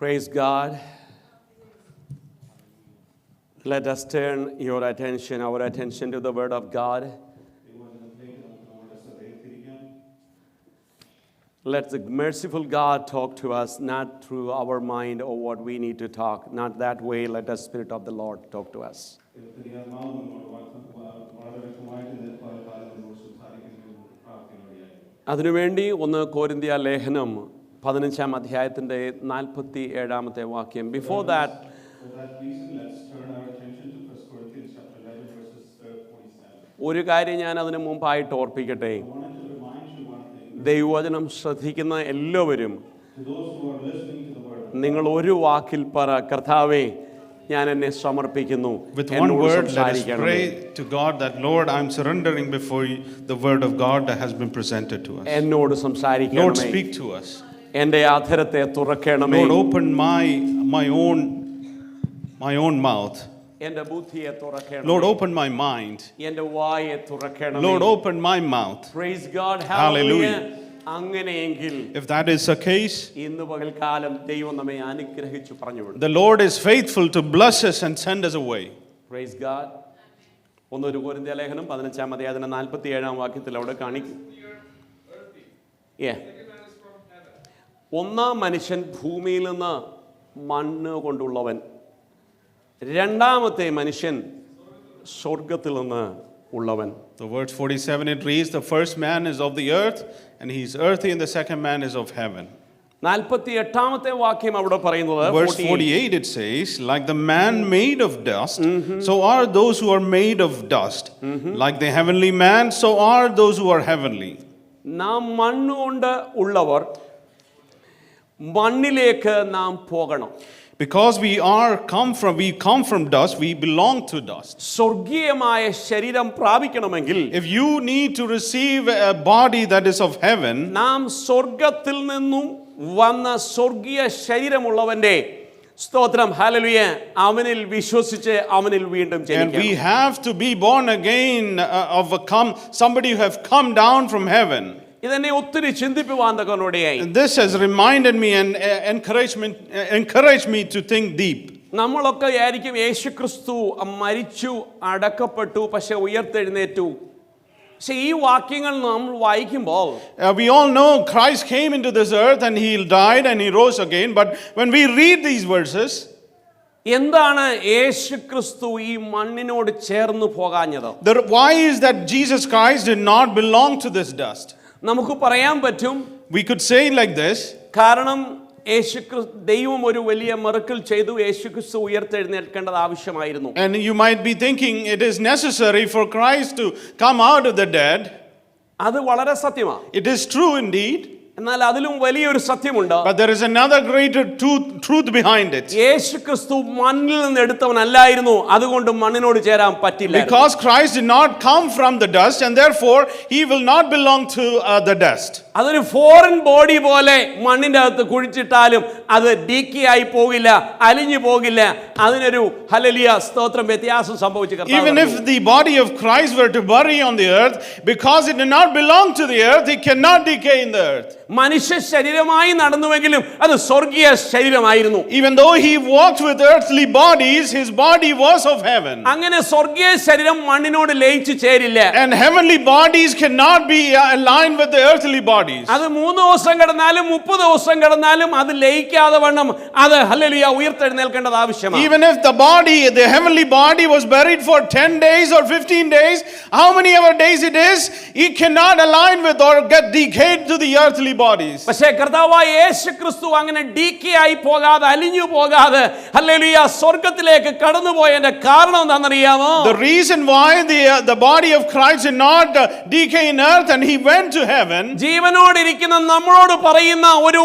Praise God. Let us turn our attention to the Word of God. Let the merciful God talk to us, not through our mind or what we need to talk. Not that way. Let the Spirit of the Lord talk to us. അതിനുവേണ്ടി 1 കൊരിന്ത്യ ലേഖനം 15-ാം അധ്യായത്തിൻ്റെ 47-ാമത്തെ വാക്യം. Before that, ഒരു കാര്യം ഞാൻ അതിനു മുമ്പായിട്ട് ഓർപ്പിക്കട്ടെ. ദൈവവചനം ശ്രദ്ധിക്കുന്ന എല്ലാവരും നിങ്ങൾ ഒരു വാക്കിൽ പറ, കർത്താവേ ഞാൻ എന്നെ സമർപ്പിക്കുന്നു. With one word, let us pray to God that, Lord, I'm surrendering before you the word of God that has been presented to us. എന്നോട് സംസാരിക്കണമേ. Lord, speak to us. എൻ്റെ അധരത്തെ തുറക്കണമേ. Lord, open my own mouth. എൻ്റെ ബുദ്ധിയെ തുറക്കണമേ. Lord, open my mind. എൻ്റെ വായെ തുറക്കണമേ. Lord, open my mouth. Praise God. Hallelujah. അങ്ങനെയെങ്കിൽ, if that is the case, ഇന്ന് പകൽക്കാലം ദൈവം നമ്മെ അനുഗ്രഹിച്ചു പറഞ്ഞുവിടും. the Lord is faithful to bless us and send us away. Praise God. 1 കൊരിന്ത്യ ലേഖനം 15-ാം അധ്യായത്തിന്റെ 47-ാം വാക്യത്തിൽ അവിടെ കാണിക്കും. ഒന്നാം മനുഷ്യൻ ഭൂമിയിൽ നിന്ന് മണ്ണ് കൊണ്ടുള്ളവൻ, രണ്ടാമത്തെ മനുഷ്യൻ സ്വർഗ്ഗത്തിൽ നിന്ന് ഉള്ളവൻ. The verse 47 it reads, the first man is of the earth and he is earthy, and the second man is of heaven. 48-ാമത്തെ വാക്യം അവിടെ പറയുന്നത്, verse 48 it says, like the man made of dust, so are those who are made of dust. Like the heavenly man, so are those who are heavenly. നാം മണ്ണുകൊണ്ട് ഉള്ളവർ മണ്ണിലേക്ക് നാം പോകണം. Because we come from dust, we belong to dust. സ്വർഗീയമായ ശരീരം പ്രാപിക്കണമെങ്കിൽ, if you need to receive a body that is of heaven, നാം സ്വർഗ്ഗത്തിൽ നിന്നും വന്ന സ്വർഗീയ ശരീരമുള്ളവന്റെ സ്തോത്രം, ഹല്ലേലൂയ, അവനിൽ വിശ്വസിച്ച് അവനിൽ വീണ്ടും ജനിക്കണം. and we have to be born again somebody who have come down from heaven. ഇതെന്നെ ഒത്തിരി ചിന്തിപ്പിക്കാൻ തക്കനോടെയായി. This has reminded me and encouraged me to think deep. നമ്മളൊക്കെ ആയിരിക്കും യേശുക്രിസ്തു മരിച്ചു അടക്കപ്പെട്ടു പക്ഷെ ഉയർത്തെഴുന്നേറ്റു. പക്ഷേ ഈ വാക്യങ്ങൾ നമ്മൾ വായിക്കുമ്പോൾ, we all know Christ came into this earth and he died and he rose again, but when we read these verses, എന്താണ് യേശുക്രിസ്തു ഈ മണ്ണിനോട് ചേർന്ന് പോകാഞ്ഞത്? why is that Jesus Christ did not belong to this dust? നമുക്ക് പറയാൻ പറ്റും, we could say like this, കാരണം ദൈവം ഒരു വലിയ മിറക്കിൾ ചെയ്തു, യേശുക്രിസ്തു ഉയർത്തെഴുന്നേൽക്കേണ്ടത് ആവശ്യമായിരുന്നു. and you might be thinking it is necessary for Christ to come out of the dead. അത് വളരെ സത്യമാണ്. it is true indeed. എന്നാൽ അതിലും വലിയൊരു സത്യമുണ്ട്. but there is another greater truth behind it. യേശുക്രിസ്തു മണ്ണിൽ നിന്ന് എടുത്തവനല്ലായിരുന്നു, അതുകൊണ്ട് മണ്ണിനോട് ചേരാൻ പറ്റില്ല. because Christ did not come from the dust and therefore he will not belong to the dust. അതൊരു ഫോറിൻ ബോഡി പോലെ മണ്ണിന്റെ അകത്ത് കുഴിച്ചിട്ടാലും അത് ഡീക്കി ആയി പോകില്ല, അലിഞ്ഞു പോകില്ല. അതിനൊരു ഹല്ലേലൂയ സ്തോത്രം വ്യത്യാസം സംഭവിച്ചു. even if the body of Christ were to bury on the earth, because it did not belong to the earth, it cannot decay in the earth. മനുഷ്യ ശരീരമായി നടന്നുവെങ്കിലും അത് സ്വർഗീയ ശരീരമായിരുന്നു. even though he walked with earthly bodies, his body was of heaven. അങ്ങനെ സ്വർഗീയ ശരീരം മണ്ണിനോട് ലയിച്ചു ചേരില്ല. and heavenly bodies cannot be aligned with the earthly bodies. അത് 3 ദിവസം കിടന്നാലും 30 ദിവസം കിടന്നാലും അത് ലയിക്കാതെ വണ്ണം അത് ഹല്ലേലൂയ ഉയർത്തെഴുന്നേൽക്കേണ്ടത് ആവശ്യമാണ്. even if the heavenly body was buried for 10 days or 15 days, how many ever days it is, it cannot align with or get decayed to the earthly bodies. പക്ഷേ കർത്താവായ യേശുക്രിസ്തു അങ്ങനെ ഡീക്കി ആയി പോകാതെ അലിഞ്ഞു പോകാതെ ഹല്ലേലൂയ സ്വർഗ്ഗത്തിലേക്ക് കടന്നുപോയതിന്റെ കാരണം എന്താണെന്നറിയാമോ? the reason why the body of Christ did not decay in earth and he went to heaven, ജീവനോടിരിക്കുന്ന നമ്മളോട് പറയുന്ന ഒരു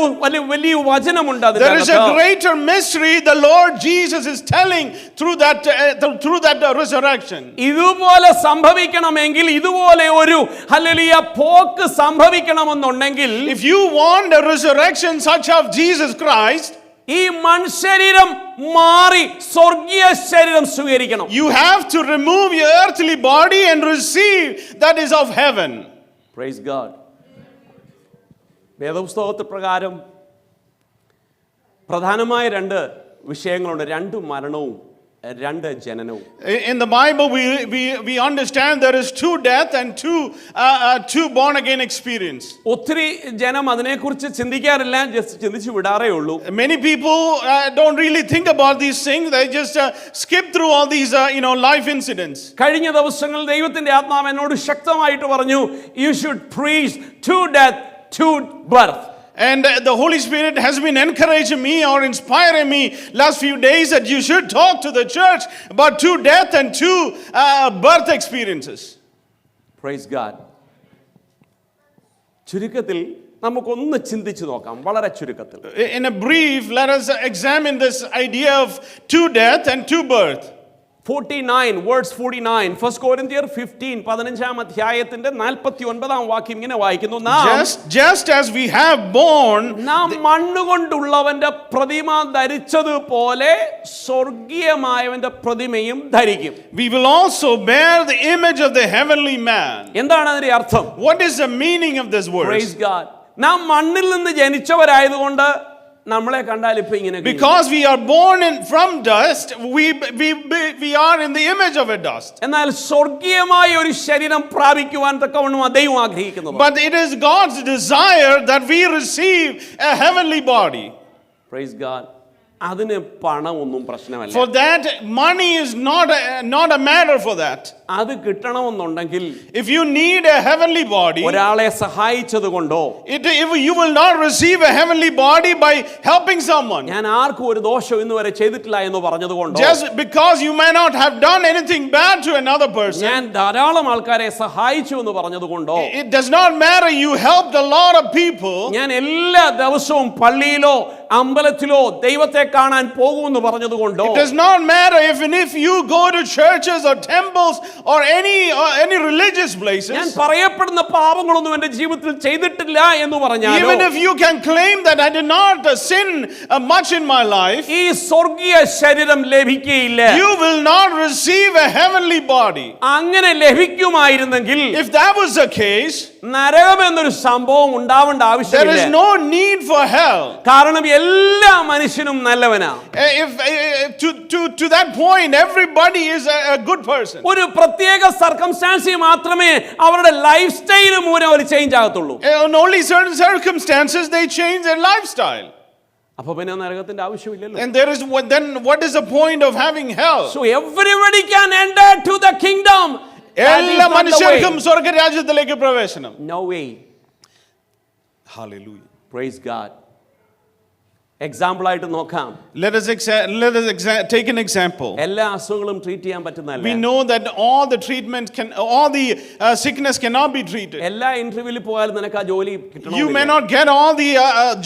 വലിയ വചനമുണ്ട്. there is a greater mystery the Lord Jesus is telling through that resurrection. ഇതുപോലെ സംഭവിക്കണമെങ്കിൽ, ഇതുപോലെ ഒരു hallelujah പോക്ക് സംഭവിക്കണമെന്നുണ്ടെങ്കിൽ, if you want a resurrection such of Jesus Christ, ഈ മൺശരീരം മാറി സ്വർഗീയ ശരീരം സ്വീകരിക്കണം. you have to remove your earthly body and receive that is of heaven. Praise God. വേദപുസ്തകത്തിൽ പ്രകാരം പ്രധാനമായ രണ്ട് വിഷയങ്ങളുണ്ട്, രണ്ട് മരണവും രണ്ട് ജനനവും. In the Bible, we understand there is two death and two born again experience. ഒത്തിരി ജനം അതിനെക്കുറിച്ച് ചിന്തിക്കാറില്ല, ജസ്റ്റ് ചിന്തിച്ചു വിടാറേ ഉള്ളൂ. Many people don't really think about these things. They just skip through all these life incidents. കഴിഞ്ഞ ദിവസങ്ങളിൽ ദൈവത്തിന്റെ ആത്മാവ് എന്നോട് ശക്തമായിട്ട് പറഞ്ഞു, you should preach to death, to birth. And the Holy Spirit has been encouraging me or inspiring me last few days that you should talk to the church about two death and two birth experiences. Praise God. ചുരുക്കത്തിൽ നമുക്കൊന്ന് ചിന്തിച്ചു നോക്കാം, വളരെ ചുരുക്കത്തിൽ. In a brief, let us examine this idea of two death and two birth. 49 verse 49 1 Corinthians 15 15-ാം അധ്യായത്തിന്റെ 49-ാം വാക്യം ഇങ്ങനെ വായിക്കുന്നു, just as we have born, നാം മണ്ണുകൊണ്ടുള്ളവന്റെ പ്രതിമ ധരിച്ചതുപോലെ സ്വർഗീയമായവന്റെ പ്രതിമയും ധരിക്കും. We will also bear the image of the heavenly man. എന്താണ് അതിന്റെ അർത്ഥം? What is the meaning of this word? Praise God. നാം മണ്ണിൽ നിന്ന് ജനിച്ചവരായതുകൊണ്ട് നമ്മളെ കണ്ടാൽ ഇപ്പോ ഇങ്ങനെ, because we are born from dust, we are in the image of a dust. എന്നാൽ സ്വർഗീയമായ ഒരു ശരീരം പ്രാപിക്കുവാൻ തക്കവണ്ണം ദൈവം ആഗ്രഹിക്കുന്നു. But it is God's desire that we receive a heavenly body. Praise God. അതിന് പണമൊന്നും പ്രശ്നമല്ല. For that, money is not a matter for that. അത് കിട്ടണമെന്നുണ്ടെങ്കിൽ, if you need a heavenly body, ഒരാളെ സഹായിച്ചതുകൊണ്ടോ, if you will not receive a heavenly body by helping someone, ഞാൻ ആർക്കും ഒരു ദോഷം ഇന്നുവരെ ചെയ്തിട്ടില്ല എന്ന് പറഞ്ഞതുകൊണ്ടോ, just because you may not have done anything bad to another person, ഞാൻ ധാരാളം ആൾക്കാരെ സഹായിച്ചു എന്ന് പറഞ്ഞതുകൊണ്ടോ, it does not matter you helped a lot of people, ഞാൻ എല്ലാ ദിവസവും പള്ളിയിലോ അമ്പലത്തിലോ ദൈവത്തെ കാണാൻ പോകുമെന്ന് പറഞ്ഞതുകൊണ്ടോ, it does not matter even if you go to churches or temples or any religious places, ഞാൻ പറയപ്പെടുന്ന പാപങ്ങളൊന്നും എൻ്റെ ജീവിതത്തിൽ ചെയ്തിട്ടില്ല എന്ന് പറഞ്ഞാലോ, even if you can claim that I did not sin much in my life, ഈ സ്വർഗീയ ശരീരം ലഭിക്കുകയില്ല. you will not receive a heavenly body. അങ്ങനെ ലഭിക്കുമായിരുന്നെങ്കിൽ, if that was the case, നരകം എന്നൊരു സംഭവം ഉണ്ടാവേണ്ട ആവശ്യമില്ല. there is no need for hell. കാരണം എല്ലാ മനുഷ്യനും നല്ലവനാ. If to that point everybody is a good person. ഒരു പ്രത്യേക സർക്കംസ്റ്റാൻസിൽ മാത്രമേ അവരുടെ ലൈഫ് സ്റ്റൈൽ മൂലം ഒരു change ആകത്തുള്ളൂ. In only certain circumstances they change their lifestyle. അപ്പോൾ പിന്നെ നരകത്തിന്റെ ആവശ്യമില്ലല്ലോ. And then what is the point of having hell? So everybody can enter to the kingdom. എല്ലാ മനുഷ്യർക്കും സ്വർഗ്ഗരാജ്യത്തിലേക്ക് പ്രവേശനം. No way. Hallelujah. Praise God. Example ആയിട്ട് നോക്കാം. Let us take an example. എല്ലാ അസുഖങ്ങളും ട്രീറ്റ് ചെയ്യാൻ പറ്റുന്നതല്ല. We know that all the sickness cannot be treated. എല്ലാ ഇന്റർവ്യൂവിൽ പോയാലും നിനക്ക് ആ ജോലി കിട്ടണം. You may not get all the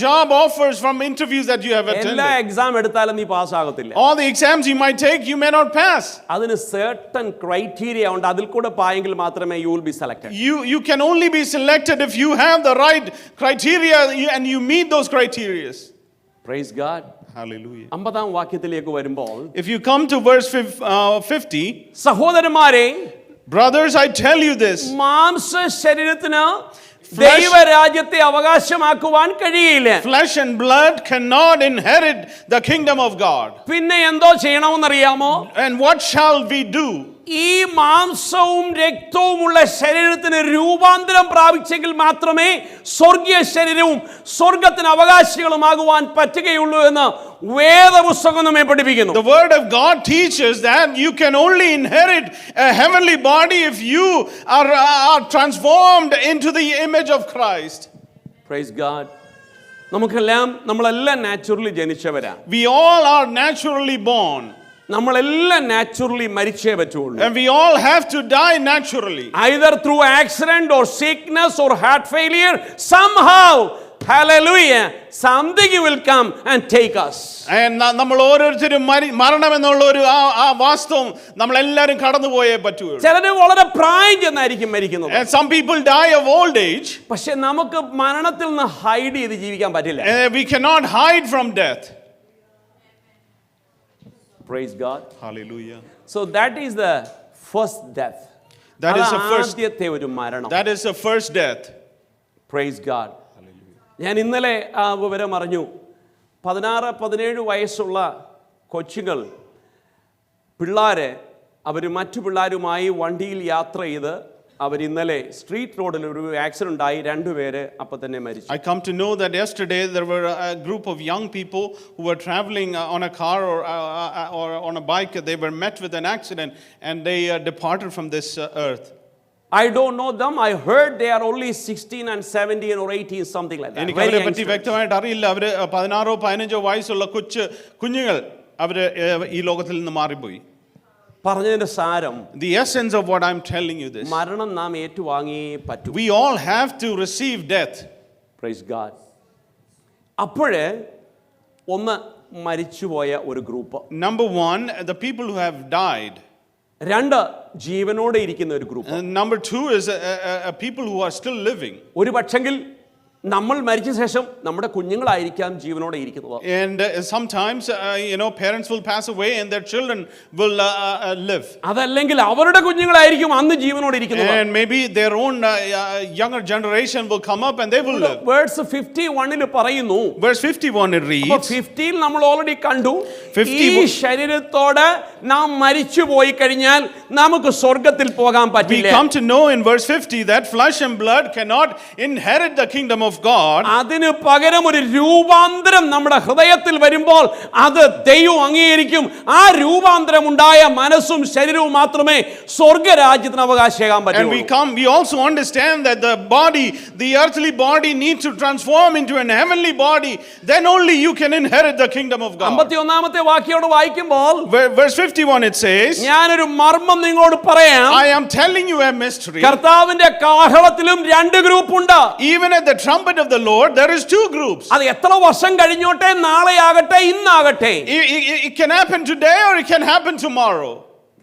job offers from interviews that you have attended. എല്ലാ എക്സാം എടുത്താലും നീ പാസ് ആകത്തില്ല. All the exams you might take, you may not pass. അതിന് certain criteria ഉണ്ട്. അതിൽ കൂടെ പായെങ്കിൽ മാത്രമേ you will be selected. You can only be selected if you have the right criteria and you meet those criteria. Praise God. Hallelujah. 50-ാം വാക്യത്തിലേക്ക് വരുമ്പോൾ, if you come to verse 50, സഹോദരന്മാരെ, brothers, I tell you this, മാംസ ശരീരത്തിന് ദൈവരാജ്യത്തെ അവകാശമാക്കുവാൻ കഴിയില്ല. flesh and blood cannot inherit the kingdom of God. പിന്നെ എന്തോ ചെയ്യണമെന്നറിയാമോ? And what shall we do? ഈ മാംസവും രക്തവുമുള്ള ശരീരത്തിന് രൂപാന്തരം പ്രാപിച്ചെങ്കിൽ മാത്രമേ സ്വർഗീയ ശരീരവും സ്വർഗത്തിന് അവകാശികളുമാകുവാൻ പറ്റുകയുള്ളൂ എന്ന് വേദപുസ്തകം നമ്മെ പഠിപ്പിക്കുന്നു. The word of God teaches that you can only inherit a heavenly body if you are transformed into the image of Christ. Praise God. നമ്മളെല്ലാം നാച്ചുറലി ജനിച്ചവരാ. We all are naturally born. നമ്മളെല്ലാം നാച്ചുറലി മരിച്ചേ പറ്റുള്ളൂ. And we all have to die naturally. Either through accident or sickness or heart failure, somehow, hallelujah, something will come and take us. And നമ്മൾ ഓരോരുത്തരും മരണം എന്നുള്ള ഒരു ആ വാസ്തവം നമ്മൾ എല്ലാവരും കടന്നുപോയേ പറ്റുള്ളൂ. ചിലർ വളരെ പ്രായം ചെന്നായിരിക്കും മരിക്കുന്നത്. And some people die of old age. പക്ഷെ നമുക്ക് മരണത്തിൽ നിന്ന് ഹൈഡ് ചെയ്ത് ജീവിക്കാൻ പറ്റില്ല. We cannot hide from death. Praise God. Hallelujah. So that is the first death. That is the first. ആദ്യത്തെ ഒരു മരണം. That is the first death. Praise God. ഞാൻ ഇന്നലെ ആ വിവരം അറിഞ്ഞു. 16-17 വയസ്സുള്ള കൊച്ചുങ്ങൾ പിള്ളേരെ അവർ മറ്റു പിള്ളേരുമായി വണ്ടിയിൽ യാത്ര ചെയ്ത് അവർ ഇന്നലെ സ്ട്രീറ്റ് റോഡിൽ ഒരു ആക്സിഡന്റ് ഉണ്ടായി, 2 പേര് അപ്പോൾ തന്നെ മരിച്ചു. I come to know that yesterday there were a group of young people who were traveling on a car or on a bike. They were met with an accident and they departed from this earth. I don't know them. I heard they are only 16 and 17 or 18, something like that. എനിക്ക് അവരെ പറ്റി വ്യക്തമായിട്ട് അറിയില്ല. അവർ 16-15 വയസ്സുള്ള കുഞ്ഞുങ്ങൾ അവർ ഈ ലോകത്തിൽ നിന്ന് മാറിപ്പോയി. പറഞ്ഞതിന്റെ സാരം, the essence of what I'm telling you this, മരണം നാം ഏറ്റുവാങ്ങിയേ പറ്റൂ. we all have to receive death. Praise God. അപ്പോഴേ ഒന്ന് മരിച്ചുപോയ ഒരു group. Number 1, the people who have died. 2, ജീവനോടെ ഇരിക്കുന്ന ഒരു group. Number 2 is people who are still living. ഒരു പക്ഷെങ്കിൽ നമ്മൾ മരിച്ച ശേഷം നമ്മുടെ കുഞ്ഞുങ്ങളായിരിക്കാം ജീവനോടെ ഇരിക്കുന്നത്. And sometimes parents will pass away and their children will live. അതല്ലെങ്കിൽ അവരുടെ കുഞ്ഞുങ്ങളായിരിക്കും അന്ന് ജീവനോടെ ഇരിക്കുന്നത്. And maybe their own younger generation will come up and they will live. Verse 51 പറയുന്നു, verse 51 it reads, 50 നമ്മൾ ഓൾറെഡി കണ്ടു, ഈ ശരീരത്തോടെ നാം മരിച്ചു പോയി കഴിഞ്ഞാൽ നമുക്ക് സ്വർഗ്ഗത്തിൽ പോകാൻ പറ്റില്ല. We come to know in verse 50 that flesh and blood cannot inherit the kingdom of God. അതിനു പകരം ഒരു രൂപാന്തരം നമ്മുടെ ഹൃദയത്തിൽ വരുമ്പോൾ അത് ദൈവം അംഗീകരിക്കും. ആ രൂപാന്തരം ഉണ്ടായ മനസ്സും ശരീരവും മാത്രമേ സ്വർഗ്ഗരാജ്യത്തിന് അവകാശിയാകാൻ പറ്റൂ. And we also understand that the earthly body needs to transform into an heavenly body. Then only you can inherit the kingdom of God. 51ാമത്തെ വാക്യോട് വായിക്കുമ്പോൾ verse 51 it says, ഞാനൊരു മർമ്മം നിങ്ങളോട് പറയാം. I am telling you a mystery. കർത്താവിന്റെ കാഹളത്തിലും 2 group ഉണ്ട്. Even at the trumpet of the Lord there is 2 groups. അത് എത്ര വർഷം കഴിഞ്ഞോട്ടെ, നാളെ ആകട്ടെ, ഇന്നാകട്ടെ. It can happen today or it can happen tomorrow.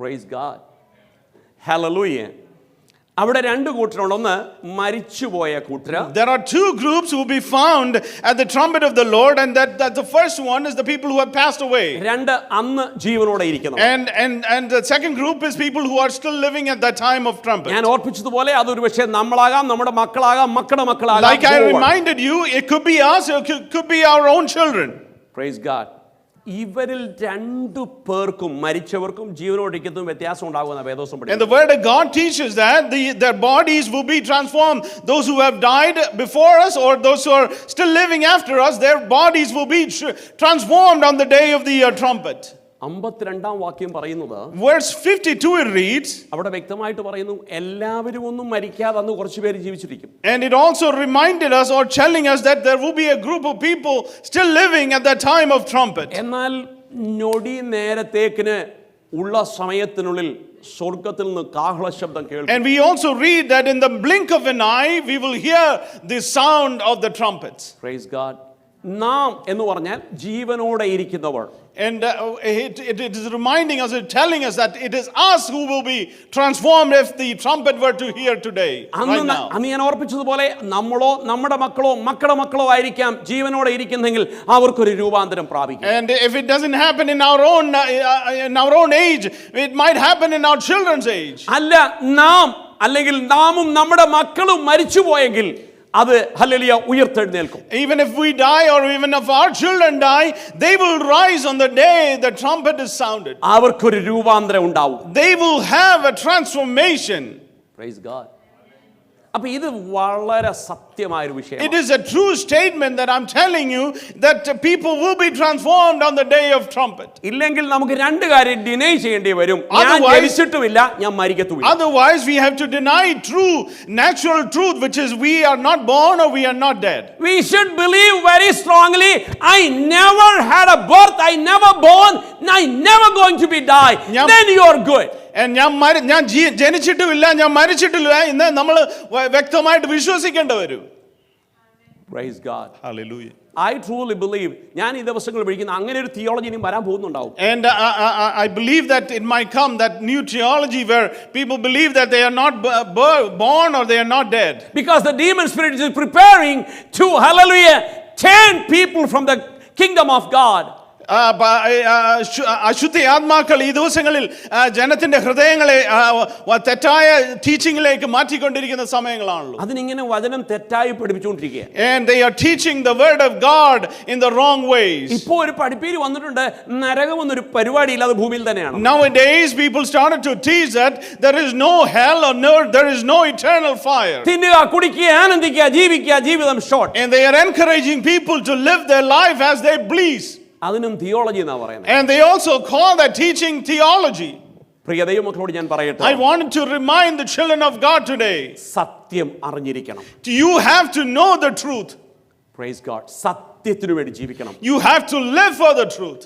Praise God. Hallelujah. അവിടെ 2 കൂട്ടരുണ്ട്. ഒന്ന് മരിച്ചുപോയ കൂട്ടര്. There are 2 groups who will be found at the trumpet of the Lord, and that the first one is the people who have passed away. 2 അന്ന് ജീവനോടെ ഇരിക്കുന്നു. And the second group is people who are still living at that time of trumpet. ഞാൻ ഓർപ്പിച്ചതുപോലെ അതൊരു പക്ഷേ നമ്മളാകാം, നമ്മുടെ മക്കളാകാം, മക്കളുടെ മക്കളാകാം. Like I reminded you, it could be us, it could be our own children. Praise God. ഇവരിൽ 2 പേർക്കും മരിച്ചവർക്കും ജീവനോടിരിക്കുന്നതും വ്യത്യാസം ഉണ്ടാകുമെന്ന് വേദോസം പഠിക്കുന്നു. And the word of God teaches that their bodies will be transformed. Those who have died before us or those who are still living after us, their bodies will be transformed on the day of the trumpet. 52ാം വാക്യം പറയുന്നത്, verse 52 it reads, അവിടെ വ്യക്തമായിട്ട് പറയുന്നു, എല്ലാവരും ഒന്നും മരിക്കാതെ അന്ന് കുറച്ച് പേര് ജീവിച്ചിരിക്കും. And it also reminded us or telling us that there will be a group of people still living at that time of trumpet. എന്നാൽ ഞൊടി നേരത്തേക്കിന് ഉള്ള സമയത്തിനുള്ളിൽ സ്വർഗ്ഗത്തിൽ നിന്ന് കാഹള ശബ്ദം കേൾക്കും. And we also read that in the blink of an eye we will hear the sound of the trumpets. Praise God. നാം എന്ന് പറഞ്ഞാൽ ജീവനോടെ ഇരിക്കുന്നവർ. And it is reminding us, telling us that it is us who will be transformed if the trumpet were to hear today, right now. അന്ന് ഞാൻ ഓർപ്പിച്ചതുപോലെ നമ്മളോ നമ്മുടെ മക്കളോ മക്കളുടെ മക്കളോ ആയിരിക്കാം ജീവനോടെ ഇരിക്കുന്നെങ്കിൽ അവർക്കൊരു രൂപാന്തരം പ്രാപിക്കും. And if it doesn't happen in our own age, it might happen in our children's age. അല്ല, അല്ലെങ്കിൽ നാമും നമ്മുടെ മക്കളും മരിച്ചുപോയെങ്കിൽ അത് hallelujah ഉയർത്തെഴുന്നേൽക്കും. Even if we die or even if our children die, they will rise on the day the trumpet is sounded. അവർക്കൊരു രൂപാന്തരം ഉണ്ടാവും. They will have a transformation. Praise God. അപ്പോൾ ഇത് വളരെ സത്യമായ ഒരു വിഷയമാണ്. It is a true statement that I'm telling you that people will be transformed on the day of trumpet. ഇല്ലെങ്കിൽ നമുക്ക് 2 കാര്യം ഡിനൈ ചെയ്യേണ്ടി വരും. ഞാൻ ജനിച്ചിട്ടുമില്ല, ഞാൻ മരിക്കത്തുമില്ല. Otherwise we have to deny true natural truth, which is we are not born or we are not dead. We should believe very strongly, I never had a birth, I never born, I never going to be die. Then you are good. And ഞാൻ ജനിച്ചിട്ടുമില്ല, ഞാൻ മരിച്ചിട്ടില്ല എന്ന് നമ്മൾ വ്യക്തമായിട്ട് വിശ്വസിക്കേണ്ടി വരും. Praise God. Hallelujah. I truly believe, ഞാൻ ഈ ദിവസങ്ങളിൽ പഠിക്കുന്ന അങ്ങനെ ഒരു തിയോളജി ഇനി വരാൻ പോകുന്നുണ്ടാവും. And I believe that it might come, that new theology where people believe that they are not born or they are not dead. Because the demon spirit is preparing to, hallelujah, turn people from the kingdom of God അശുദ്ധ ആത്മാക്കൾ ഈ ദിവസങ്ങളിൽ ജനത്തിന്റെ ഹൃദയങ്ങളെ തെറ്റായ ടീച്ചിങ്ങിലേക്ക് മാറ്റിക്കൊണ്ടിരിക്കുന്ന സമയങ്ങളാണല്ലോ. അതിനിങ്ങനെ വചനം തെറ്റായി പഠിപ്പിച്ചുകൊണ്ടിരിക്കുക. And they are teaching the word of God in the wrong ways. ഇപ്പോൾ ഒരു പഠിപ്പീര് വന്നിട്ടുണ്ട്, നരകം എന്നൊരു പരിപാടി ഇല്ലാതെ ഭൂമിയിൽ തന്നെയാണ്. Nowadays people started to teach that there is no hell or there is no eternal fire. തിന്നുക, കുടിക്കുക, ആനന്ദിക്കുക, ജീവിക്കുക, ജീവിതം short. And they are encouraging people to live their life as they please. അതിനും തിയോളജി എന്നാ പറയുന്നത്. And they also call that teaching theology. പ്രിയ ദൈവമക്കളോട് ഞാൻ പറയട്ടെ, I wanted to remind the children of God today. സത്യം അറിഞ്ഞിരിക്കണം. You have to know the truth. Praise God. സത്യത്തിനു വേണ്ടി ജീവിക്കണം. You have to live for the truth.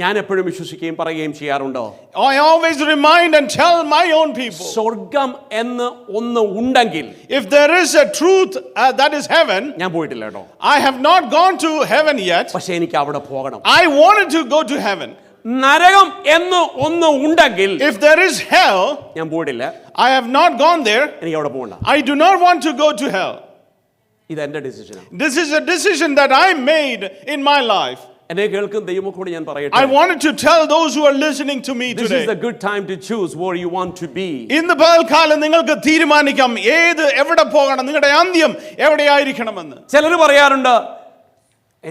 ഞാൻ എപ്പോഴും വിശ്വസിക്കുകയും പറയുകയും ചെയ്യാറുണ്ടോ, I always remind and tell my own people, സ്വർഗം എന്ന് ഒന്ന് ഉണ്ടെങ്കിൽ, if there is a truth that is heaven, ഞാൻ പോയിട്ടില്ല കേട്ടോ, I have not gone to heaven yet, പക്ഷെ എനിക്ക് അവിടെ പോകണം. I wanted to go to heaven. നരകം എന്ന് ഒന്ന് ഉണ്ടെങ്കിൽ, If there is hell, ഞാൻ പോയിട്ടില്ല, I have not gone there, എനിക്ക് അവിടെ പോകണ്ട. I do not want to go to hell. ഇത് എന്റെ ഡിസിഷനാണ്. This is a decision that I made in my life. എന്നെ കേൾക്കുന്ന ദൈവമക്കളോട് ഞാൻ പറയട്ടെ, I wanted to tell those who are listening to me this today. is a good time to choose where you want to be. ഇന്ന് പകൽക്കാലം നിങ്ങൾക്ക് തീരുമാനിക്കാം എവിടെ പോകണം, നിങ്ങളുടെ അന്ത്യം എവിടെയായിരിക്കണമെന്ന്. ചിലർ പറയാറുണ്ട്,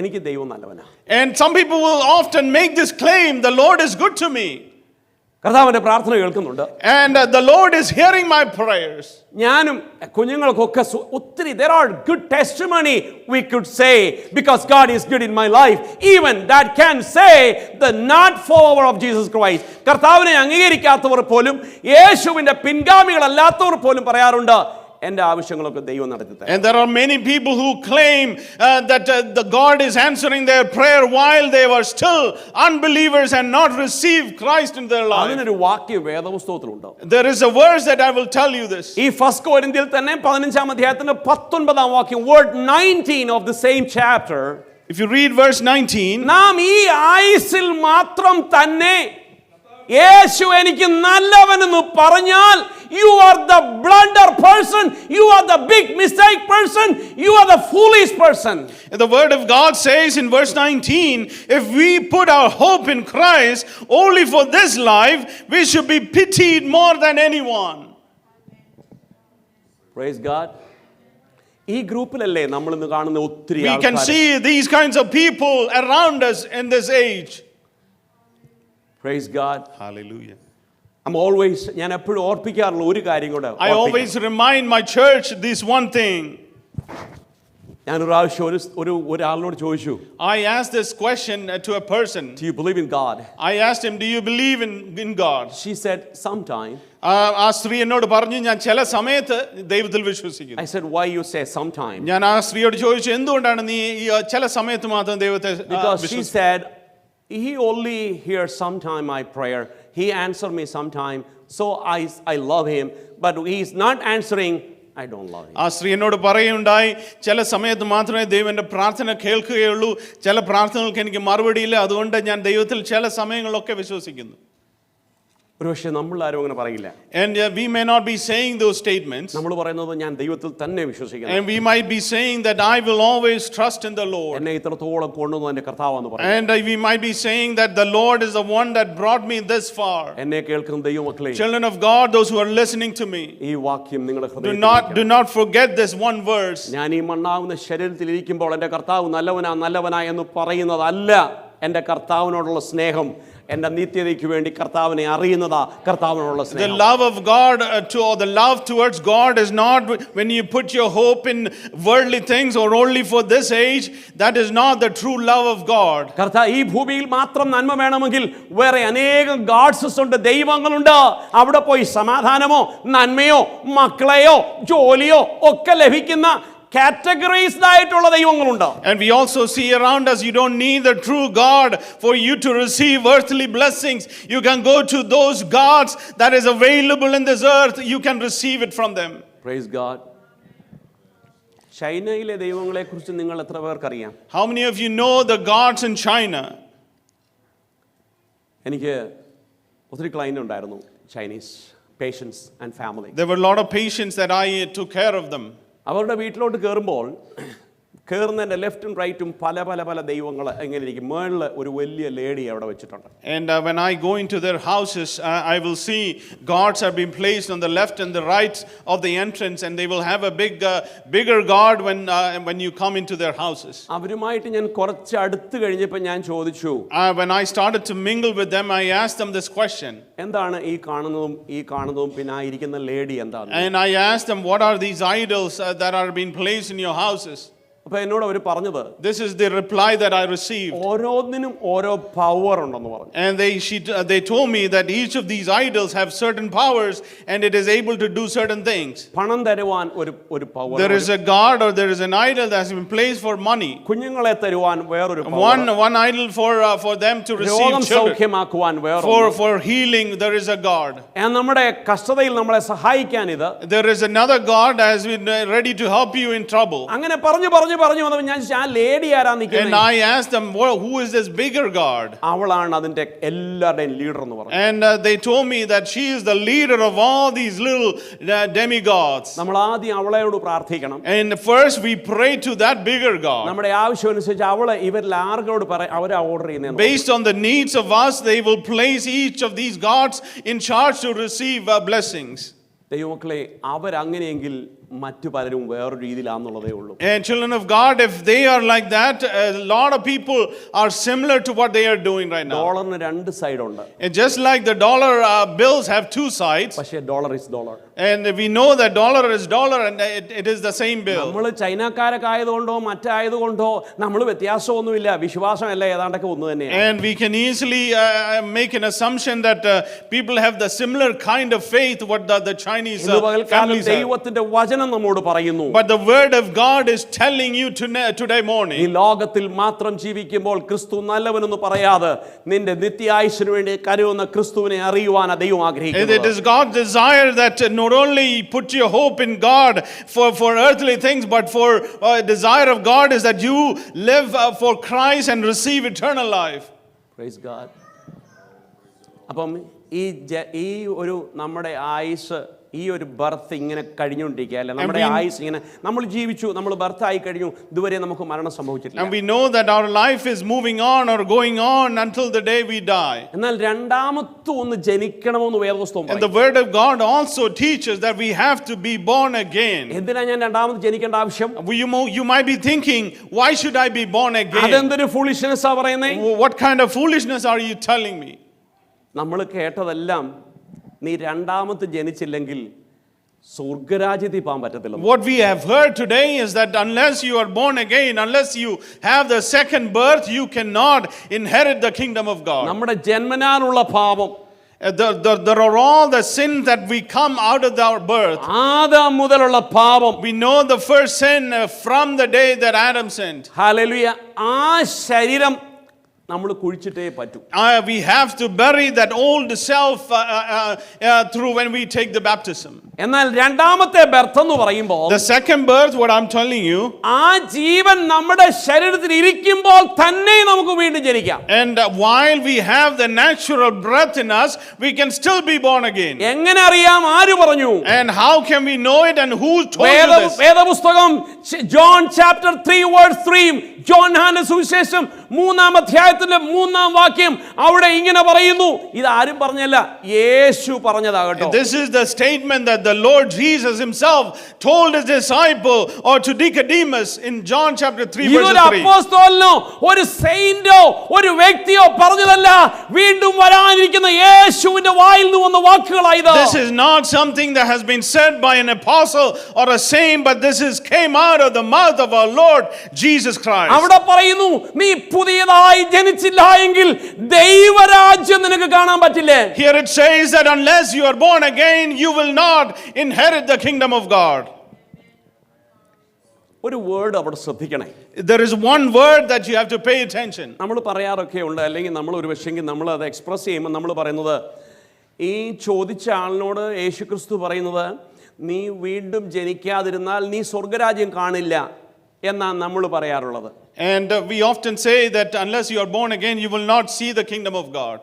എനിക്ക് ദൈവം നല്ലവനാ. And some people will often make this claim, the Lord is good to me. കർത്താവിന്റെ പ്രാർത്ഥന കേൾക്കുന്നുണ്ട്. And the Lord is hearing my prayers. ഞാനും കുഞ്ഞുങ്ങൾക്കൊക്കെ ഒത്തിരി there are good testimony we could say because God is good in my life. Even that can say the not follower of Jesus Christ. കർത്താവിനെ അംഗീകരിക്കാത്തവർ പോലും, യേശുവിന്റെ പിൻഗാമികളല്ലാത്തവർ പോലും പറയാറുണ്ട്, എൻ്റെ ആവശ്യങ്ങളൊക്കെ ദൈവം നടത്തി തരും. And there are many people who claim that the God is answering their prayer while they were still unbelievers and not received Christ in their life. അതിനൊരു വാക്യം വേദപുസ്തകത്തിലുണ്ട്. There is a verse that I will tell you this. ഈ first കൊരിന്ത്യയിൽ തന്നെ 15-ാം അധ്യായത്തിന്റെ 19-ാം വാക്യം, word 19 of the same chapter. If you read verse 19, നാം ഈ ആയുസ്സിൽ മാത്രം തന്നെ യേശു എനിക്ക് നല്ലവനെന്ന് പറഞ്ഞാൽ, you are the blunder person, you are the big mistake person, you are the foolish person. the word of God says in verse 19, if we put our hope in Christ only for this life, we should be pitied more than anyone. Praise God. ഈ ഗ്രൂപ്പിലല്ലേ നമ്മൾ ഇന്ന് കാണുന്ന ഒത്തിരി We can see these kinds of people around us in this age. Praise God. Hallelujah. I'm always, ഞാൻ എപ്പോഴും ഓർപ്പിക്കാറുള്ള ഒരു കാര്യം കൂടെ, I always remind my church this one thing. ഞാൻ ഒരു പ്രാവശ്യം ഒരാളിനോട് ചോദിച്ചു, I asked this question to a person. do you believe in God? I asked him, do you believe in God? She said sometime. ആ സ്ത്രീ എന്നോട് പറഞ്ഞു, ഞാൻ ചില സമയത്ത് ദൈവത്തിൽ വിശ്വസിക്കുന്നു. I said, why you say sometime? ഞാൻ ആ സ്ത്രീയോട് ചോദിച്ചു, എന്തുകൊണ്ടാണ് നീ ചില സമയത്ത് മാത്രം ദൈവത്തെ Because she said, he only hears sometime my prayer, he answer me sometime, so I love him, but he is not answering, I don't love him. ആ സ്ത്രീ എന്നോട് പറയുണ്ടായി, ചില സമയത്ത് മാത്രമേ ദൈവന്റെ പ്രാർത്ഥന കേൾക്കുകയുള്ളൂ, ചില പ്രാർത്ഥനകൾക്ക് എനിക്ക് മറുപടിയില്ല, അതുകൊണ്ട് ഞാൻ ദൈവത്തിൽ ചില സമയങ്ങളിലൊക്കെ വിശ്വസിക്കുന്നു. ഒരുപക്ഷെ നമ്മൾ ആരും അങ്ങനെ പറയില്ല. And we may not be saying those statements. നമ്മൾ പറയുന്നത് ഞാൻ ദൈവത്തിൽ തന്നെ വിശ്വസിക്കുന്നു. And we might be saying that I will always trust in the Lord. എന്നെ ഇത്രത്തോളം കൊണ്ടുവന്നു എൻ്റെ കർത്താവെന്ന് പറയും. And we might be saying that the Lord is the one that brought me this far. എന്നെ കേൾക്കുന്ന ദൈവമക്കളെ, Children of God, those who are listening to me, ഈ വാക്യം നിങ്ങളുടെ do ഹൃദയത്തിൽ not forget this one verse. ഞാൻ ഈ മണ്ണാവുന്ന ശരീരത്തിൽ ഇരിക്കുമ്പോൾ എൻ്റെ കർത്താവ് നല്ലവനാ എന്ന് പറയുന്നതല്ല എൻ്റെ കർത്താവിനോടുള്ള സ്നേഹം. എൻ്റെ നിത്യതയ്ക്ക് വേണ്ടി കർത്താവിനെ അറിയുന്നതാ കർത്താവിനോടുള്ള The സ്നേഹം. love of God the love towards God is not when you put your hope in worldly things or only for this age. That is not the true love of God. ഈ ഭൂമിയിൽ മാത്രം നന്മ വേണമെങ്കിൽ വേറെ അനേകം ഗാഡ്സസ് ഉണ്ട്, ദൈവങ്ങളുണ്ട്. അവിടെ പോയി സമാധാനമോ നന്മയോ മക്കളെയോ ജോലിയോ ഒക്കെ ലഭിക്കുന്ന categorized ആയിട്ടുള്ള ദൈവങ്ങളുണ്ട്. And we also see around us, you don't need the true God for you to receive earthly blessings. You can go to those gods that is available in this earth. You can receive it from them. Praise God. ചൈനയിലെ ദൈവങ്ങളെ കുറിച്ച് നിങ്ങൾ എത്ര പേർക്കറിയാം? How many of you know the gods in China? എനിക്ക് ഒത്തിരി client ഉണ്ടായിരുന്നു, Chinese patients and family. There were a lot of patients that I took care of them. അവരുടെ വീട്ടിലോട്ട് കയറുമ്പോൾ കയറുന്നതിൻ്റെ ലെഫ്റ്റും റൈറ്റും പല പല പല ദൈവങ്ങൾ എങ്ങനെ ഇരിക്കും. മേളിൽ ഒരു വലിയ ലേഡി അവിടെ വെച്ചിട്ടുണ്ട്. And when I go into their houses, I will see gods are being placed on the left and the right of the entrance, and they will have a bigger god when you come into their houses. അവരുമായിട്ട് ഞാൻ കുറച്ച് അടുത്ത് കഴിഞ്ഞപ്പോൾ ഞാൻ ചോദിച്ചു, When I started to mingle with them, I asked them this question. എന്താണ് ഈ കാണുന്നതും പിന്നെ ആ ഇരിക്കുന്ന ലേഡി എന്താണ്? And I asked them, what are these idols that are being placed in your houses? അപ്പോൾ എന്നോട് അവർ പറഞ്ഞത്, This is the reply that I received. ഓരോന്നിനും ഓരോ പവർ ഉണ്ടെന്ന് പറഞ്ഞു. And they told me that each of these idols have certain powers and it is able to do certain things. പണം തരുവാൻ ഒരു power, There is a god or there is an idol that has been placed for money. കുഞ്ഞുങ്ങളെ തരുവാൻ വേറൊരു power, One idol for them to receive രോഗം children. സൗഖ്യമാക്കുവാൻ വേറൊരു, For healing there is a god. നമ്മുടെ കഷ്ടതയിൽ നമ്മളെ സഹായിക്കാൻ ഇത്, There is another god that has been ready to help you in trouble. അങ്ങനെ പറഞ്ഞു വന്നപ്പോൾ ഞാൻ ആ ലേഡി ആരാ And നിൽക്കുന്നത്? I asked them, who is this bigger god? അവളാണ് അതിന്റെ എല്ലാവരുടെയും ലീഡർ എന്ന് പറഞ്ഞു. And they told me that she is the leader of all these little demigods. നമ്മൾ ആദ്യം അവളോട് പ്രാർത്ഥിക്കണം. And first we pray to that bigger god. നമ്മുടെ ആവശ്യം അനുസരിച്ച് അവളെ ഇവരിൽ ആർക്കോട് അവരാ ഓർഡർ ചെയ്യുന്നത്. Based on the needs of us, they will place each of these gods in charge to receive blessings. ദൈവമക്കളെ, അവരങ്ങനെയെങ്കിൽ മറ്റു പലരും വേറൊരു രീതിയിലാണെന്നുള്ളതേ ഉള്ളൂ. And children of God, if they are like that, a lot of people are similar to what they are doing right now. ഡോളറിന് രണ്ട് side ഉണ്ട്. And just like the dollar bills have two sides, പക്ഷേ dollar is dollar. and we know that dollar is dollar and it is the same bill. നമ്മൾ ചൈനക്കാരൊക്കെ ആയതുകൊണ്ടോ മറ്റായതുകൊണ്ടോ നമ്മൾ വ്യത്യാസമൊന്നുമില്ല, വിശ്വാസമല്ല ഏതാണ്ടൊക്കെ ഒന്ന് തന്നെയാണ്. And we can easily make an assumption that people have the similar kind of faith what the Chinese families have. ദൈവത്തിന്റെ വചനം നമ്മോട് പറയുന്നു. But the word of God is telling you today ഈ morning, ലോകത്തിൽ മാത്രം ജീവിക്കുമ്പോൾ ക്രിസ്തു നല്ലവനെന്ന് പറയാതെ നിന്റെ നിത്യായുസ്സിനു വേണ്ടി കരുതുന്ന ക്രിസ്തുവിനെ അറിയുവാൻ ദൈവം it ആഗ്രഹിക്കുന്നു. is God's desire that not only put your hope in God for earthly things, but for desire of God is that you live for Christ and receive eternal life. Praise God. അപ്പം ഈ ഒരു നമ്മുടെ ആയുസ്, ഈ ഒരു birth ഇങ്ങനെ കഴിഞ്ഞുകൊണ്ടിരിക്കുക അല്ലെ, നമ്മുടെ ആയുസ് ഇങ്ങനെ നമ്മൾ ജീവിച്ചു, നമ്മൾ ബർത്ത് ആയി കഴിഞ്ഞു, ഇതുവരെ നമുക്ക് മരണം സംഭവിച്ചിട്ടില്ല. And we know that our life is moving on or going on until the day we die. എന്നാൽ രണ്ടാമത്തെ ഒന്ന് ജനിക്കണമെന്ന് വേദപുസ്തകം And the പറയും. word of God also teaches that we have to be born again. എന്തിനാ ഞാൻ രണ്ടാമത് ജനിക്കേണ്ട ആവശ്യം? You might be thinking, why should I be born again? അതെന്തൊരു foolishness ആ പറയുന്നേ? What kind of foolishness are you telling me? നമ്മൾ കേട്ടതെല്ലാം നീ രണ്ടാമത് ജനിച്ചില്ലെങ്കിൽ സ്വർഗ്ഗരാജ്യത്തിൽ പോകാൻ പറ്റത്തില്ല. What we have heard today is that unless you are born again, unless you have the second birth, you cannot inherit the kingdom of God. നമ്മുടെ ജന്മനാലുള്ള പാപം, There are all the sins that we come out of our birth. Adam മുതലുള്ള പാപം, We know the first sin from the day that Adam sinned. Hallelujah, ആ ശരീരം നമ്മൾ കുഴിച്ചിട്ടേ പറ്റൂ. We have to bury that old self through when we take the baptism. എന്നാൽ രണ്ടാമത്തെ birth എന്ന് പറയുമ്പോൾ The second birth, what I'm telling you, ആ ജീവൻ നമ്മുടെ ശരീരത്തിൽ ഇരിക്കുമ്പോൾ തന്നെ നമുക്ക് വീണ്ടും ജനിക്കാം. and while we have the natural breath in us, we can still be born again. എങ്ങനെ അറിയാം? ആര് പറഞ്ഞു? And how can we know it, and who told you this? വേദപുസ്തകം ജോൺ ചാപ്റ്റർ 3 വേഴ്സ് 3, യോഹന്നാന്റെ സുവിശേഷം 3-ാം അധ്യായത്തിലെ 3-ാം വാക്യം അവിടെ ഇങ്ങനെ പറയുന്നു. ഇത് ആരും പറഞ്ഞല്ല, യേശു പറഞ്ഞതാകട്ടോ. This is the statement that the Lord Jesus himself told his disciple or to Nicodemus in John chapter 3 verse ഇതൊരു 3. അപ്പോസ്തലനോ ഒരു സെയിന്റോ ഒരു വ്യക്തിയോ പറഞ്ഞതല്ല, വീണ്ടും വരാനിരിക്കുന്ന യേശുവിന്റെ വായിൽ നിന്ന് വന്ന വാക്കുകളായത്. This is not something that has been said by an apostle or a saint, but this came out of the mouth of our Lord Jesus Christ. അവിടെ പറയുന്നു, നീ പുതിയതായി ജനിച്ചില്ല എങ്കിൽ ദൈവരാജ്യം നിനക്ക് കാണാൻ പറ്റില്ലേ. Here it says that unless you are born again, you will not inherit the kingdom of God. ഒരു വേർഡ് അവിടെ ശ്രദ്ധിക്കണേ. There is one word that you have to pay attention. നമ്മൾ പറയാറൊക്കെ ഉണ്ട്, അല്ലെങ്കിൽ നമ്മൾ ഒരു പക്ഷെങ്കിൽ നമ്മൾ അത് എക്സ്പ്രസ് ചെയ്യുമ്പോൾ നമ്മൾ പറയുന്നത്, ഈ ചോദിച്ച ആളിനോട് യേശുക്രിസ്തു പറയുന്നത്, നീ വീണ്ടും ജനിക്കാതിരുന്നാൽ നീ സ്വർഗരാജ്യം കാണില്ല എന്നാണ് നമ്മൾ പറയാറുള്ളത്. And we often say that unless you are born again, you will not see the kingdom of God.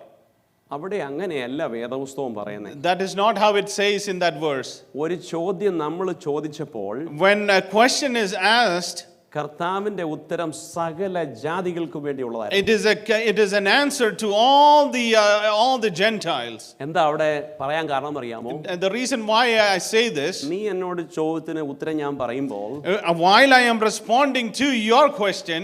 അവിടെ അങ്ങനെയല്ല വേദപുസ്തകം പറയുന്നത്. That is not how it says in that verse. ഒരു ചോദ്യം നമ്മൾ ചോദിച്ചപ്പോൾ When a question is asked, കർത്താവിന്റെ ഉത്തരം സകല ജാതികൾക്കും വേണ്ടിയുള്ളതായിരുന്നു. It is an answer to all the Gentiles. എന്താ അവിടെ പറയാൻ കാരണം അറിയാമോ? And the reason why I say this, നീ എന്നോട് ചോദ്യത്തിന് ഉത്തരം ഞാൻ പറയുമ്പോൾ, while I am responding to your question,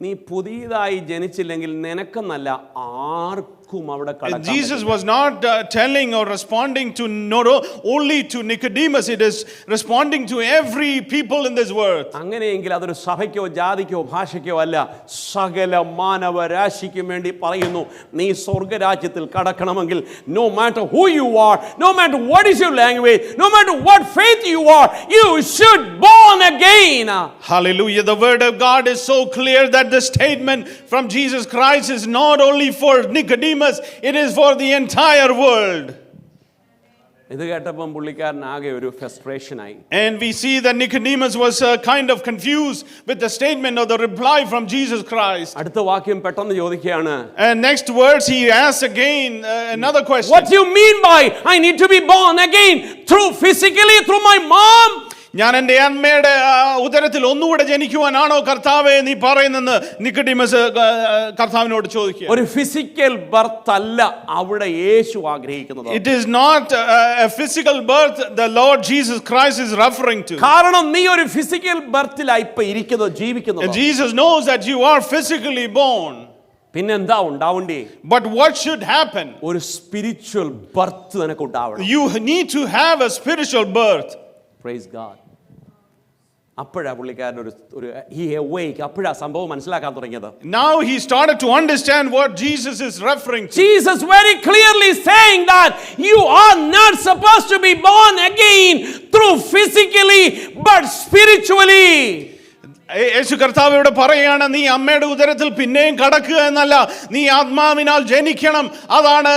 നീ പുതിയതായി ജനിച്ചില്ലെങ്കിൽ നിനക്കെന്നല്ല ആർക്കും അവിടെ കടക്കാൻ Jesus was not telling or responding to not only to Nicodemus, it is responding to every people in this world. അങ്ങനെയെങ്കിൽ അതൊരു സഭയ്ക്കോ ജാതിക്കോ ഭാഷയ്ക്കോ അല്ല, സകല മാനവരാശിക്കും വേണ്ടി പറയുന്നു. നീ സ്വർഗരാജ്യത്തിൽ കടക്കണമെങ്കിൽ no matter who you are, no matter what is your language, no matter what faith you are, you should born again. Hallelujah. The word of God is so clear that the statement from Jesus Christ is not only for Nicodemus, it is for the entire world. ഇത് കേട്ടപ്പോൾ പുള്ളിക്കാരൻ ആകെ ഒരു frustration ആയി. And we see that Nicodemus was kind of confused with the statement or the reply from Jesus Christ. അടുത്ത വാക്യം പെട്ടെന്ന് ചോദിക്കുകയാണ്. And next words he asks again another question. What do you mean by I need to be born again physically through my mom? ഞാൻ എൻ്റെ അമ്മയുടെ ഉദരത്തിൽ ഒന്നുകൂടെ ജനിക്കുവാനാണോ കർത്താവേ നീ പറയുന്നെന്ന് നിക്കോഡിമസ് കർത്താവിനോട് ചോദിക്കുക. ഒരു ഫിസിക്കൽ ബർത്ത് അല്ല അവിടെ യേശു ആഗ്രഹിക്കുന്നത്. It is not a physical birth the Lord Jesus Christ is referring to. കാരണം നീ ഒരു ഫിസിക്കൽ ബർത്തിലായി ഇപ്പോ ഇരിക്കുന്നത് ജീവിക്കുന്നത്. And Jesus knows that you are physically born. പിന്നെന്താ ഉണ്ടാവണ്ടേ? But what should happen? ഒരു സ്പിരിച്വൽ ബർത്ത് നിനക്ക് ഉണ്ടാവണം. You need to have a spiritual birth. Praise God. അപ്പോഴാ പുള്ളിക്കാരൻ ഒരു he awake, അപ്പോഴാ സംഭവം മനസ്സിലാക്കാൻ തുടങ്ങിയത്. Now he started to understand what Jesus is referring to. Jesus very clearly saying that you are not supposed to be born again through physically but spiritually. യേശു കർത്താവ് ഇവിടെ പറയുകയാണ്, നീ അമ്മയുടെ ഉദരത്തിൽ പിന്നെയും കടക്കുക എന്നല്ല, നീ ആത്മാവിനാൽ ജനിക്കണം. അതാണ്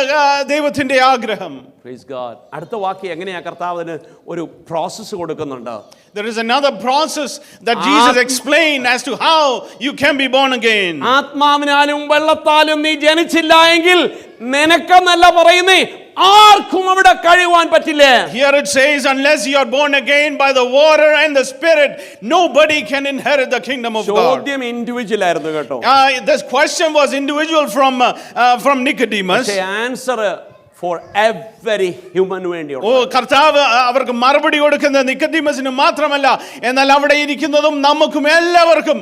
ദൈവത്തിന്റെ ആഗ്രഹം. Praise God. അടുത്ത വാക്യം എങ്ങനെയാ കർത്താവിന് ഒരു പ്രോസസ്സ് കൊടുക്കുന്നുണ്ട്. There is another process that Jesus explained as to how you can be born again. ആത്മാവിനാലും വെള്ളത്താലും നീ ജനിച്ചില്ല എങ്കിൽ നിനക്കെന്നല്ല പറയുന്നേ, ആർക്കും അവിടെ കഴിയുവാൻ പറ്റില്ല. Here it says, unless you are born again by the water and the spirit, nobody can inherit the kingdom of God. ചോദ്യം individual ആയിരുന്നു കേട്ടോ. This question was individual from Nicodemus. പക്ഷേ ആൻസർ for every human വേണ്ടിയുള്ള. കർത്താവ് അവർക്ക് മറുപടി കൊടുക്കുന്നത് നിക്കോദീമസിന് മാത്രമല്ല, എന്നാൽ അവിടെ ഇരിക്കുന്നതും നമുക്കും എല്ലാവർക്കും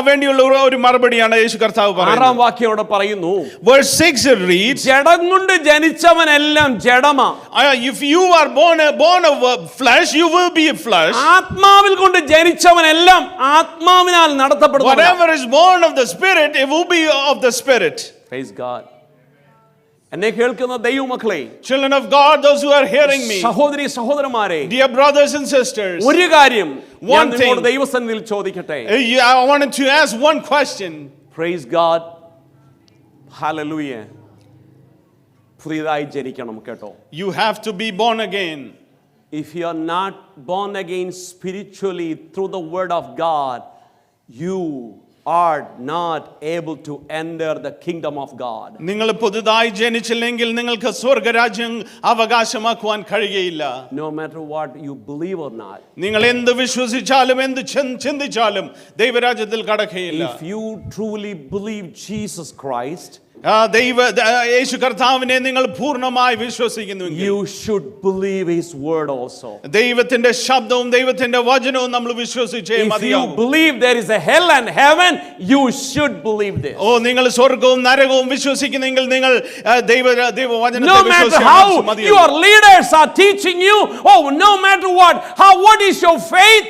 വേണ്ടിയുള്ള ഒരു മറുപടിയാണ് യേശു കർത്താവ് പറയുന്നത്. ആറാം വാക്യം അവിടെ പറയുന്നു, verse 6 it reads, ജഡം കൊണ്ട് ജനിച്ചവനെല്ലാം ജഡമാ. If you are born of flesh, you will be flesh. ആത്മാവിൽ കൊണ്ട് ജനിച്ചവനെല്ലാം ആത്മാവിനാൽ നടത്തപ്പെടുന്നു. Whatever is born of the spirit, it will be of the spirit. Praise God. എന്നെ കേൾക്കുന്ന ദൈവമക്കളെ, Children of God, those who are hearing me, സഹോദരി സഹോദരന്മാരെ, dear brothers and sisters, ഒരു കാര്യം ഞാൻ thing. നിങ്ങളോട് ദൈവസന്നിധിയിൽ ചോദിക്കട്ടെ. I wanted to ask one question. Praise God. Hallelujah. പുതിയതായി ജനിക്കണം കേട്ടോ. You have to be born again. If you are not born again spiritually through the word of God, you are not able to enter the kingdom of God. നിങ്ങൾ പുതുതായി ജനിച്ചില്ലെങ്കിൽ നിങ്ങൾക്ക് സ്വർഗ്ഗരാജ്യം അവകാശമാക്കുവാൻ കഴിയുകയില്ല. No matter what you believe or not. നിങ്ങൾ എന്ത് വിശ്വസിച്ചാലും എന്ത് ചിന്തിച്ചാലും ദൈവരാജ്യത്തിൽ കടക്കുകയില്ല. If you truly believe Jesus Christ, യേശു കർത്താവിനെ നിങ്ങൾ പൂർണ്ണമായി വിശ്വസിക്കുന്നുവെങ്കിൽ you should believe his word also. ദൈവത്തിന്റെ ശബ്ദവും ദൈവത്തിന്റെ വചനവും നമ്മൾ വിശ്വസിച്ചേ മതിയാകൂ. If you believe there is a hell and heaven, you should believe this. നിങ്ങൾ സ്വർഗ്ഗവും നരകവും വിശ്വസിക്കുന്നെങ്കിൽ നിങ്ങൾ ദൈവവചനത്തെ No matter how your leaders are teaching you, no matter what is your faith,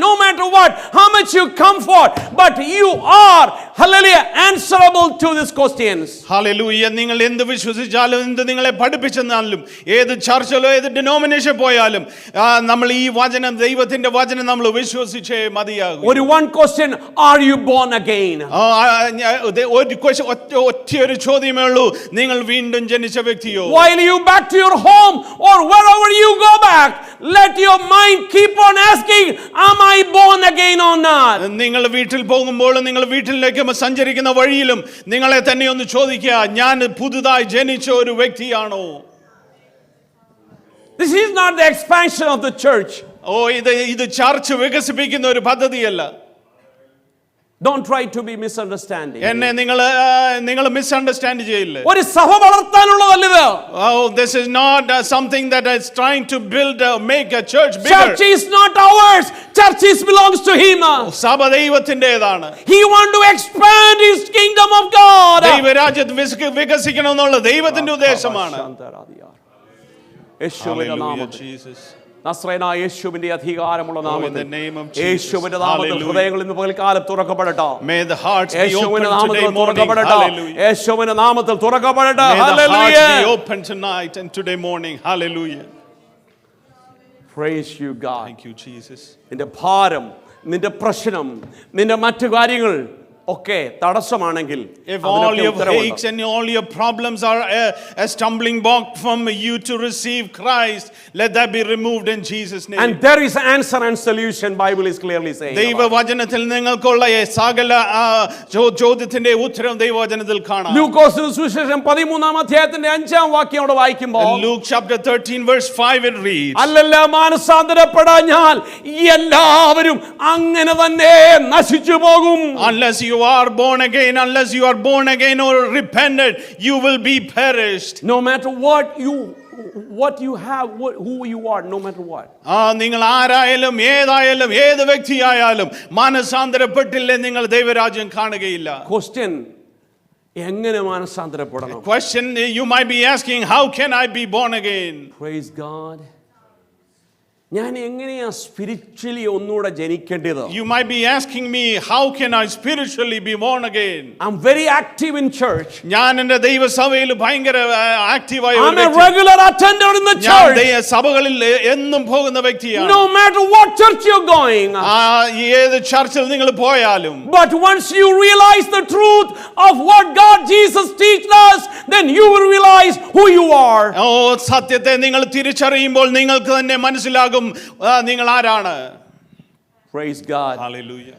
no matter how much you come for, but you are, hallelujah, answerable to this question. Hallelujah. നിങ്ങൾ എന്ത് വിശ്വസിച്ചാലും എന്ത് നിങ്ങളെ പഠിപ്പിച്ചെന്നാലും ഏത് ചർച്ചിലോ ഏത് ഡിനോമിനേഷൻ പോയാലും നമ്മൾ ഈ വചനം ദൈവത്തിന്റെ വചനം നമ്മൾ വിശ്വസിച്ചേ മതിയാകും. one question, are you born again? ഒറ്റയൊരു ചോദ്യമേ ഉള്ളൂ, നിങ്ങൾ വീണ്ടും ജനിച്ച വ്യക്തിയോ? While you back to your home or wherever you go back, let your mind keep on asking, am I born again or not? നിങ്ങൾ വീട്ടിൽ പോകുമ്പോഴും നിങ്ങൾ വീട്ടിലേക്ക് സഞ്ചരിക്കുന്ന വഴിയിലും നിങ്ങളെ തന്നെ ഒന്ന് ചോദിക്കുക, ഞാൻ പുതുതായി ജനിച്ച ഒരു വ്യക്തിയാണോ? This is not the expansion of the church. ഇത് ചർച്ച് വികസിപ്പിക്കുന്ന ഒരു പദ്ധതിയല്ല. Don't try to be misunderstanding. എന്നെ നിങ്ങൾ മിസ്അണ്ടർസ്റ്റാൻഡ് ചെയ്യില്ല. ഒരു സഭ വളർത്താനുള്ളതല്ലിത്. Oh, this is not something that is trying to build make a church bigger. Church is not ours. Church belongs to him. സഭ ദൈവത്തിന്റേതാണ്. He want to expand his kingdom of God. ദൈവരാജ്യം വികസിക്കണം എന്നുള്ള ദൈവത്തിന്റെ ഉദ്ദേശമാണ്. യേശുവിന്റെ നാമത്തിൽ നസ്രയനായ യേശുവിന്റെ അധികാരമുള്ള നാമത്തിൽ യേശുവിന്റെ നാമത്തിൽ ഹൃദയങ്ങൾ ഇന്ന് പകൽക്കാലം തുറക്കപ്പെടട്ടെ. May the hearts be open today morning. Hallelujah. യേശുവിന്റെ നാമത്തിൽ തുറക്കപ്പെടട്ടെ. May the hearts be open tonight and today morning. Hallelujah. Praise you God. Thank you Jesus. നിന്റെ ഭാരം, നിന്റെ പ്രശ്നം, നിന്റെ മറ്റു കാര്യങ്ങൾ ഒക്കെ തടസ്സമാണെങ്കിൽ, if all your aches and all your problems are a stumbling block from you to receive Christ, let that be removed in Jesus name. And there is answer and solution, Bible is clearly saying. ദൈവവചനത്തിൽ നിങ്ങൾക്കുള്ള സകല ചോദ്യത്തിന്റെ ഉത്തരം ദൈവവചനത്തിൽ കാണാം. ലൂക്കോസിന്റെ സുവിശേഷം 13-ാം അധ്യായത്തിന്റെ 5-ാം വാക്യം അവിടെ വായിക്കുമ്പോൾ, Luke chapter 13 verse 5 it reads, അല്ലല്ല മാനസാന്തരപ്പെടാഞ്ഞാൽ എല്ലാവരും അങ്ങനെ തന്നെ നശിച്ചു പോകും. Unless you are born again, unless you are born again or repented, you will be perished. No matter what you have, who you are, no matter what. നിങ്ങൾ ആരായാലും ഏതായാലും ഏത് വ്യക്തിയായാലും മാനസാന്തരപ്പെട്ടില്ലേ നിങ്ങൾ ദൈവരാജ്യം കാണുകയില്ല. Question, എങ്ങനെ മാനസാന്തരപ്പെടണം? Question you might be asking, how can I be born again? Praise God. ഞാൻ എങ്ങനെയാ സ്പിരിച്വലി ഒന്നുകൂടെ ജനിക്കേണ്ടത്? You might be asking me, how can I spiritually be born again? I'm very active in church. ഞാൻ എൻ്റെ ദൈവസഭയിൽ ഭയങ്കര ആക്റ്റീവായ I'm a regular attender in the church. ഞാൻ സഭകളിൽ എന്നും പോകുന്ന വ്യക്തിയാണ്. No matter what church you're going. ഏത് ചർച്ചിൽ നിങ്ങൾ പോയാലും. But once you realize the truth of what God Jesus teaches us, then you will realize who you are. സത്യത്തെ നിങ്ങൾ തിരിച്ചറിയുമ്പോൾ നിങ്ങൾക്ക് തന്നെ മനസ്സിലാകും നിങ്ങൾ ആരാണ്. Praise God. Hallelujah.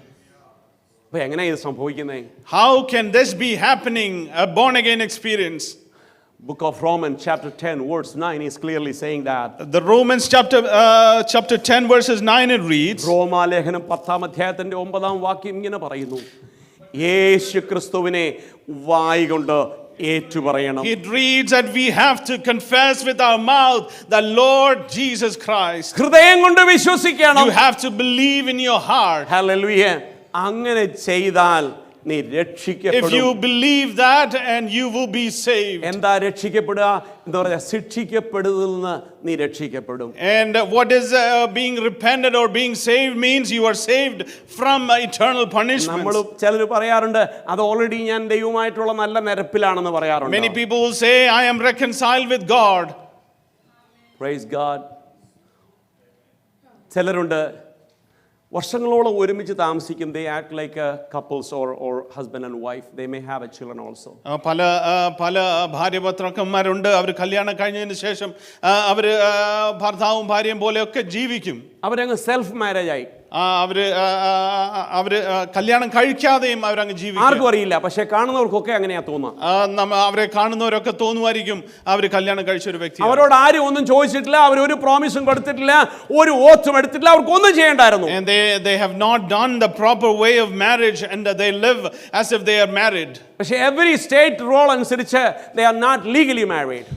അപ്പോൾ എങ്ങനെയാ ഇത് സംഭവിക്കുന്നത്? How can this be happening, a born again experience? Book of Romans chapter 10 verse 9 is clearly saying that. The Romans chapter 10 verses 9 it reads. റോമാലേഖനം 10-ാം അധ്യായത്തിന്റെ 9-ാം വാക്യം ഇങ്ങനെ പറയുന്നു, യേശു ക്രിസ്തുവിനെ വായ്കൊണ്ട് ഏറ്റുപറയണം. It reads that we have to confess with our mouth the Lord Jesus Christ. ഹൃദയം കൊണ്ട് വിശ്വസിക്കണം. You have to believe in your heart. Hallelujah. അങ്ങനെ ചെയ്താൽ നീ രക്ഷിക്കപ്പെടും. If you believe that, and you will be saved. എന്താ രക്ഷിക്കപ്പെടുക എന്ന് പറഞ്ഞാൽ ശിക്ഷിക്കപ്പെടുന്നതിൽ നിന്ന് നീ രക്ഷിക്കപ്പെടും. And what is being repented or being saved means you are saved from eternal punishment. നമ്മൾ ചിലർ പറയാറുണ്ട്, അത് ഓൾറെഡി ഞാൻ ദൈവമായിട്ടുള്ള നല്ല നിരപ്പിലാണെന്ന് പറയാറുണ്ട്. Many people will say, I am reconciled with God. Praise God. ചിലരുണ്ട് വർഷങ്ങളോളം ഒരുമിച്ച് താമസിക്കും. They act like couples or husband and wife. They may have a children also. പല ഭാര്യഭർത്താക്കന്മാരുണ്ട്. അവർ കല്യാണം കഴിഞ്ഞതിന് ശേഷം അവർ ഭർത്താവും ഭാര്യയും പോലെയൊക്കെ ജീവിക്കും. അവരങ്ങ് സെൽഫ് മാരേജ് ആയി. അവര് കല്യാണം കഴിക്കാതെയും അവരങ്ങ് ജീവിക്കും. ആർക്കും അറിയില്ല, പക്ഷെ കാണുന്നവർക്കൊക്കെ അങ്ങനെയാ തോന്നുക. അവരെ കാണുന്നവരൊക്കെ തോന്നുമായിരിക്കും അവര് കല്യാണം കഴിച്ച ഒരു വ്യക്തി. അവരോട് ആരും ഒന്നും ചോദിച്ചിട്ടില്ല, അവരൊരു പ്രോമിസും കൊടുത്തിട്ടില്ല, ഒരു ഓത്തും എടുത്തിട്ടില്ല, അവർക്ക് ഒന്നും ചെയ്യേണ്ടായിരുന്നു. And they have not done the proper way of marriage, and they live as if they are married. പക്ഷെ every state rule അനുസരിച്ച് they are not legally married.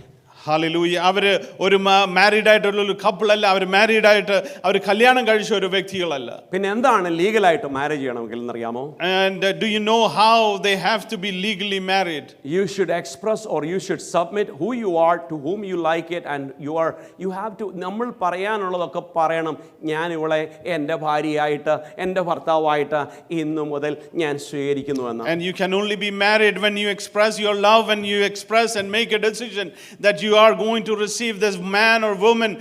Hallelujah. അവര് ഒരു മാരീഡ് ആയിട്ടുള്ള ഒരു കപ്പിൾ അല്ല, അവർ മാരീഡ് ആയിട്ട് അവർ കല്യാണം കഴിച്ച ഒരു വ്യക്തികളല്ല. പിന്നെ എന്താണ് ലീഗലായിട്ട് മാരേജ് ചെയ്യണമെങ്കിൽ എന്നറിയാമോ? And do you know how they have to be legally married? You should express or you should submit who you are to whom you like it, and you have to, നമ്മൾ പറയാനുള്ളതൊക്കെ പറയണം. ഞാൻ ഇവളെ എൻ്റെ ഭാര്യയായിട്ട് എൻ്റെ ഭർത്താവായിട്ട് ഇന്നു മുതൽ ഞാൻ സ്വീകരിക്കുന്നുവെന്ന്. And you can only be married when you express your love, and you express and make a decision that you are going to receive this man or woman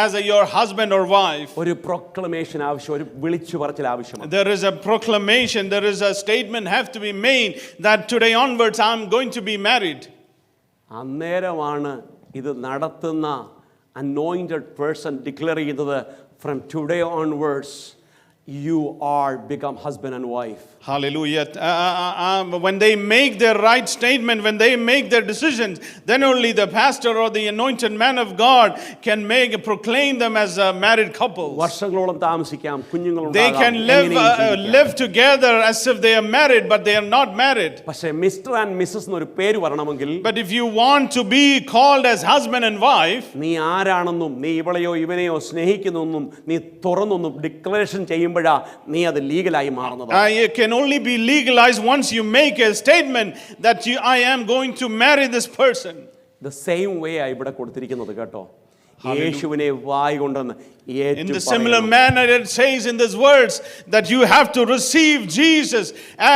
as your husband or wife. ഒരു proclamation ആവശ്യം, ഒരു വിളിച്ചു പറച്ചിൽ ആവശ്യമാണ്. There is a proclamation, there is a statement have to be made that today onwards I am going to be married. അന്നേരമാണ് ഇത് നടത്തുന്ന anointed person declare ചെയ്തത്, from today onwards you are become husband and wife. Hallelujah. When they make their right statement, when they make their decisions, then only the pastor or the anointed man of God can proclaim them as a married couple. വർഷങ്ങളോളം താമസിക്കാം, They can live together as if they are married, but they are not married. പക്ഷേ mister and Mrs എന്നൊരു പേര് വരണമെങ്കിൽ But if you want to be called as husband and wife, നീ ആരാണെന്നും നീ ഇവളെയോ ഇവനെയോ സ്നേഹിക്കുന്നെന്നും നീ തുറന്നൊന്നും ഡിക്ലറേഷൻ ചെയ്യുമ്പോഴാ നീ അത് ലീഗലായി മാറുന്നത്. it can only be legalized once you make a statement that I am going to marry this person. The same way ആ ഇവിടെ കൊടുത്തിരിക്കുന്നത് കേട്ടോ. യേശുവിനെ വായി കൊണ്ടെന്ന് In the similar manner it says in these words that you have to receive Jesus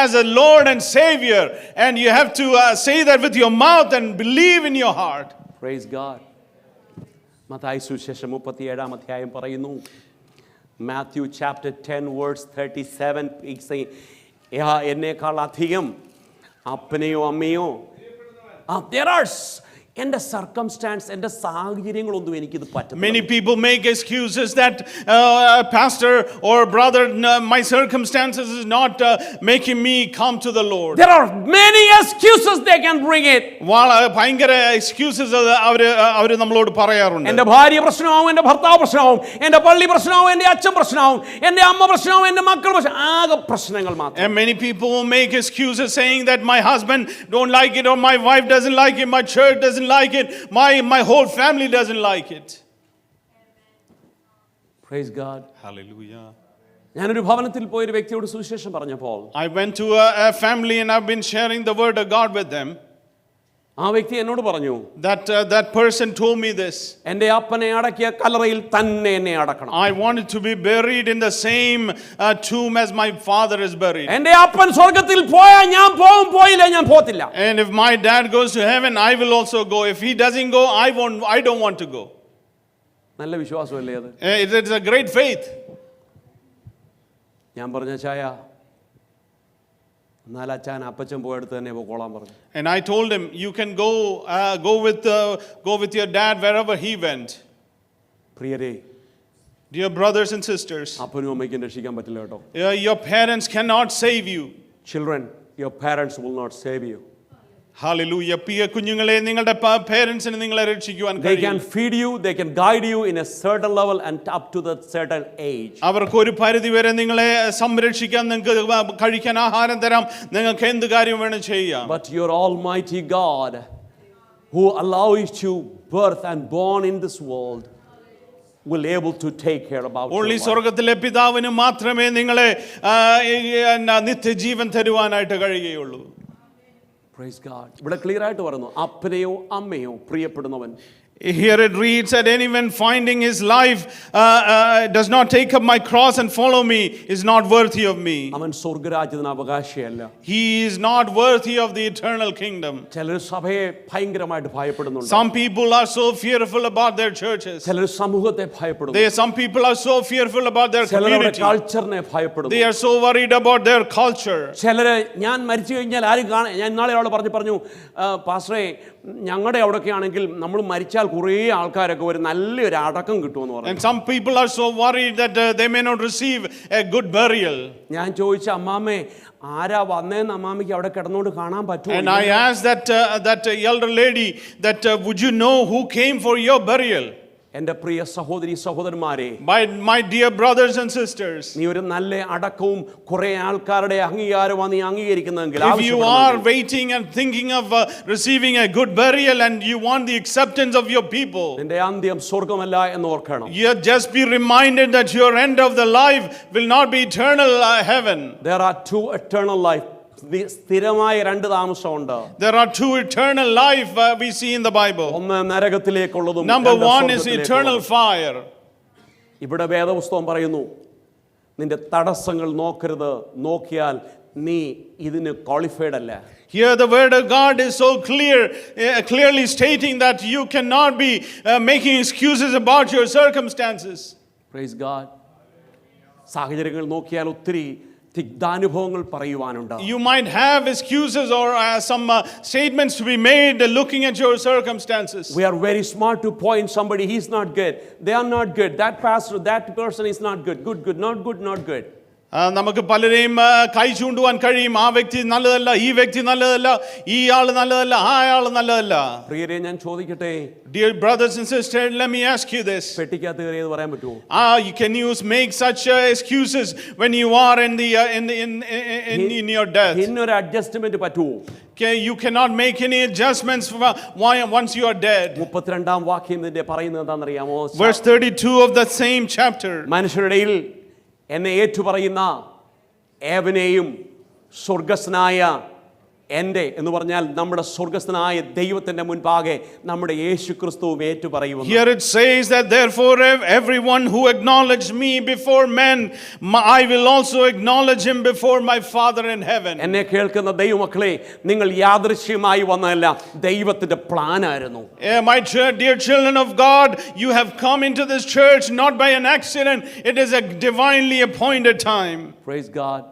as a Lord and Savior, and you have to say that with your mouth and believe in your heart. Praise God. Mathai സുവിശേഷം 37-ാം അധ്യായം പറയുന്നു, Matthew chapter 10 verse 37, എന്നേക്കാൾ അധികം അപ്പനെയോ അമ്മയോ there are എൻ്റെ circumstances, എൻ്റെ സാഹചര്യങ്ങളൊന്നും എനിക്കിത് പറ്റും. Many people make excuses that pastor or brother, my circumstances is not making me come to the Lord. There are many excuses they can bring it. ഭയങ്കര excuses അവര് നമ്മളോട് പറയാറുണ്ട്. എൻ്റെ ഭാര്യ പ്രശ്നമാവും, എൻ്റെ ഭർത്താവ് പ്രശ്നമാവും, എൻ്റെ പള്ളി പ്രശ്നമാവും, എൻ്റെ അച്ഛൻ പ്രശ്നമാവും, എൻ്റെ അമ്മ പ്രശ്നമാവും, എൻ്റെ മക്കൾ പ്രശ്നം, ആകെ പ്രശ്നങ്ങൾ മാത്രം. And many people will make excuses saying that my husband don't like it, or my wife doesn't like it, my church doesn't like it, my whole family doesn't like it. Praise God. Hallelujah. ഞാനൊരു ഭവനത്തിൽ പോയി ഒരു വ്യക്തിയോട് സുവിശേഷം പറഞ്ഞപ്പോൾ I went to a family and I've been sharing the word of God with them. ആ വ്യക്തി എന്നോട് പറഞ്ഞു, that person told me this. എൻ്റെ അപ്പനെ അടക്കിയ കല്ലറയിൽ തന്നെ എന്നെ അടക്കണം. I wanted to be buried in the same tomb as my father is buried. എൻ്റെ അപ്പൻ സ്വർഗ്ഗത്തിൽ പോയാൽ ഞാൻ പോകും, പോയില്ല ഞാൻ പോത്തില്ല. And if my dad goes to heaven, I will also go. If he doesn't go, I don't want to go. നല്ല വിശ്വാസമല്ലേ അത്? It's a great faith. ഞാൻ പറഞ്ഞ ചായ എന്നാൽ അച്ഛൻ അപ്പച്ചൻ പോയെടുത്ത് തന്നെ പോകോളാൻ പറഞ്ഞു. And I told him, you can go with your dad wherever he went. പ്രിയരേ, Dear brothers and sisters, അപ്പനും അമ്മയ്ക്കും രക്ഷിക്കാൻ പറ്റില്ല കേട്ടോ. your parents cannot save you. Children, your parents will not save you. Hallelujah. കുഞ്ഞുങ്ങളെ നിങ്ങളുടെ പേരൻസിനെ നിങ്ങളെ രക്ഷിക്കുവാൻ They കഴിയും. can feed you, they can guide you in a certain level and up to the certain age. അവർക്ക് ഒരു പരിധി വരെ നിങ്ങളെ സംരക്ഷിക്കാൻ, നിങ്ങൾക്ക് കഴിക്കാൻ ആഹാരം തരാം, നിങ്ങൾക്ക് എന്ത് കാര്യം വേണം ചെയ്യാം. But your almighty God who allows you birth and born in this world will able to take care about you. Only സ്വർഗ്ഗത്തിലെ പിതാവിന് മാത്രമേ നിങ്ങളെ നിത്യജീവൻ തരുവാനായിട്ട് കഴിയുകയുള്ളൂ. Praise God. ഇവിടെ ക്ലിയർ ആയിട്ട് പറയുന്നു, അപ്പനെയോ അമ്മയോ പ്രിയപ്പെടുന്നവൻ. Here it reads that anyone finding his life does not take up my cross and follow me is not worthy of me. അവൻ സ്വർഗ്ഗരാജ്യത്തിന് അവകാശിയല്ല. He is not worthy of the eternal kingdom. ചിലർ സഭയെ ഭയങ്കരമായിട്ട് ഭയപ്പെടുന്നുണ്ട്. Some people are so fearful about their churches. ചിലർ സമൂഹത്തെ ഭയപ്പെടുന്നു. Some people are so fearful about their community. കൾച്ചറിനെ ഭയപ്പെടുന്നു. They are so worried about their culture. ചിലര് ഞാൻ മരിച്ചു കഴിഞ്ഞാൽ ആരും ഞാൻ ഇന്നാളെ ഒരാൾ പറഞ്ഞു, പാസ്റ്ററേ ഞങ്ങളുടെ അവിടെയൊക്കെ ആണെങ്കിൽ നമ്മൾ മരിച്ചാൽ കുറേ ആൾക്കാരൊക്കെ ഒരു നല്ലൊരു അടക്കം കിട്ടുമെന്ന് പറഞ്ഞു. And some people are so worried that they may not receive a good burial. ഞാൻ ചോദിച്ച, അമ്മാമ്മേ ആരാ വന്നേന്ന് അമ്മാമ്മയ്ക്ക് അവിടെ കിടന്നുകൊണ്ട് കാണാൻ പറ്റുമോ? And I asked that elder lady that would you know who came for your burial? എൻ്റെ പ്രിയ സഹോദരി സഹോദരന്മാരെ, My dear brothers and sisters, നീ ഒരു നല്ല അടക്കവും കുറെ ആൾക്കാരുടെ അംഗീകാരമാണ് നീ അംഗീകരിക്കുന്നതെങ്കിൽ, if you are waiting and thinking of receiving a good burial and you want the acceptance of your people, നിന്റെ അന്ത്യം സ്വർഗ്ഗമല്ല എന്ന് ഓർക്കണം. you just be reminded that your end of the life will not be eternal heaven. There are two eternal life. സ്ഥിരമായ രണ്ട് താമസമുണ്ട്. There are two eternal life we see in the Bible. ഒന്ന് നരകത്തിലേക്കുള്ളതും, number one is eternal fire. ഇവിടെ വേദപുസ്തകം പറയുന്നു, നിന്റെ തടസ്സങ്ങൾ നോക്കരുത്, നോക്കിയാൽ നീ ഇതിന് ക്വാളിഫൈഡ് അല്ല. Here the word of God is so clearly stating that you cannot be making excuses about your circumstances. Praise God. സാഹചര്യങ്ങൾ നോക്കിയാൽ ഒത്തിരി തിക്താനുഭവങ്ങൾ പറയുവാനുണ്ട്. You might have excuses or some statements to be made looking at your circumstances. We are very smart to point somebody, he's not good, they are not good, that pastor, that person is not good, good, not good, not good. നമുക്ക് പലരെയും കൈ ചൂണ്ടുവാൻ കഴിയും. ആ വ്യക്തി നല്ലതല്ല, ഈ വ്യക്തി നല്ലതല്ല, ഈ ആൾ നല്ലതല്ല, ആ ആൾ നല്ലതല്ല. പ്രിയരെ, ഞാൻ ചോദിക്കട്ടെ, Dear brothers and sisters, let me ask you this. പെട്ടിക്കകത്ത് കയറിയത് പറയാൻ പറ്റുമോ? Can you make such excuses when you are in your death? ഇന്നൊരു അഡ്ജസ്റ്റ്മെന്റ് പറ്റുമോ? Okay, you cannot make any adjustments once you are dead. 32-ാം വാക്യം ഇതിന്റെ പറയുന്നത് എന്താണെന്നറിയാമോ? Verse 32 of the same chapter. മനുഷ്യരുടെ ഇടയിൽ എന്നെ ഏറ്റുപറയുന്ന ഏവനെയും സ്വർഗസ്നായ എൻ്റെ എന്ന് പറഞ്ഞാൽ നമ്മുടെ സ്വർഗസ്നായ ദൈവത്തിന്റെ മുൻപാകെ നമ്മുടെ യേശു ക്രിസ്തുവും ഏറ്റുപറയുന്നു. Here it says that therefore everyone who acknowledges me before men, I will also acknowledge him before my Father in heaven. എന്നെ കേൾക്കുന്ന ദൈവമക്കളെ, നിങ്ങൾ യാദൃശ്യമായി വന്നതല്ല, ദൈവത്തിന്റെ പ്ലാനായിരുന്നു. My dear children of God, you have come into this church not by an accident. It is a divinely appointed time. Praise God.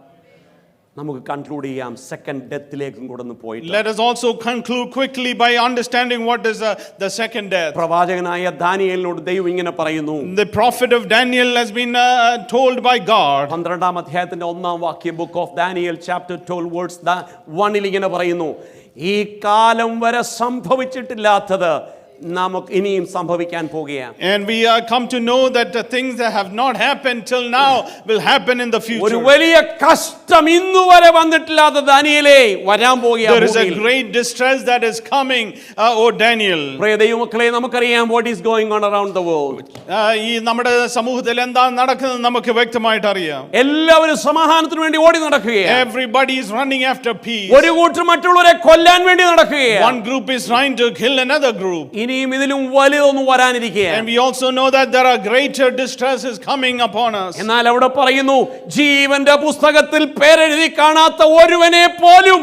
നമുക്ക് conclude ചെയ്യാം. Second ഡെത്തിലേക്കും കൂടെ ഒന്ന് പോയിട്ട് let us also conclude quickly by understanding what is the second death. പ്രവാചകനായ ദാനിയേലിനോട് ദൈവം ഇങ്ങനെ പറയുന്നു. The prophet of Daniel has been told by God. 12-ാം അധ്യായത്തിന്റെ 1-ാം വാക്യം, book of Daniel chapter 12 verse 1 ഇങ്ങനെ പറയുന്നു, ഈ കാലം വരെ സംഭവിച്ചിട്ടില്ലാത്തത് നമുക്ക് ഇനിയും സംഭവിക്കാൻ പോകുകയാണ്. And we come to know that the things that have not happened till now will happen in the future. ഒരു വലിയ കഷ്ടം ഇന്നുവരെ വന്നിട്ടില്ലാത്ത ദാനിയേലേ വരാൻ പോകുകയാണ്. There is a great distress that is coming, O Daniel. പ്രിയ ദൈവമക്കളെ, നമുക്കറിയാം what is going on around the world. ഈ നമ്മുടെ സമൂഹത്തിൽ എന്താണ് നടക്കുന്നത് നമുക്ക് വ്യക്തമായിട്ട് അറിയാം. എല്ലാവരും സമാധാനത്തിന് വേണ്ടി ഓടി നടക്കുകയാണ്. Everybody is running after peace. ഒരു കൂട്ടർ മറ്റുള്ളവരെ കൊല്ലാൻ വേണ്ടി നടക്കുകയാണ്. One group is trying to kill another group. ഇനിയും ഇതിലും വലുതൊന്നും വരാനിരിക്കുകയാണ്. And we also know that there are greater distresses coming upon us. എന്നാൽ അവിടെ പറയുന്നു, ജീവന്റെ പുസ്തകത്തിൽ പേരെഴുതി കാണാത്ത ഒരുവനെ പോലും.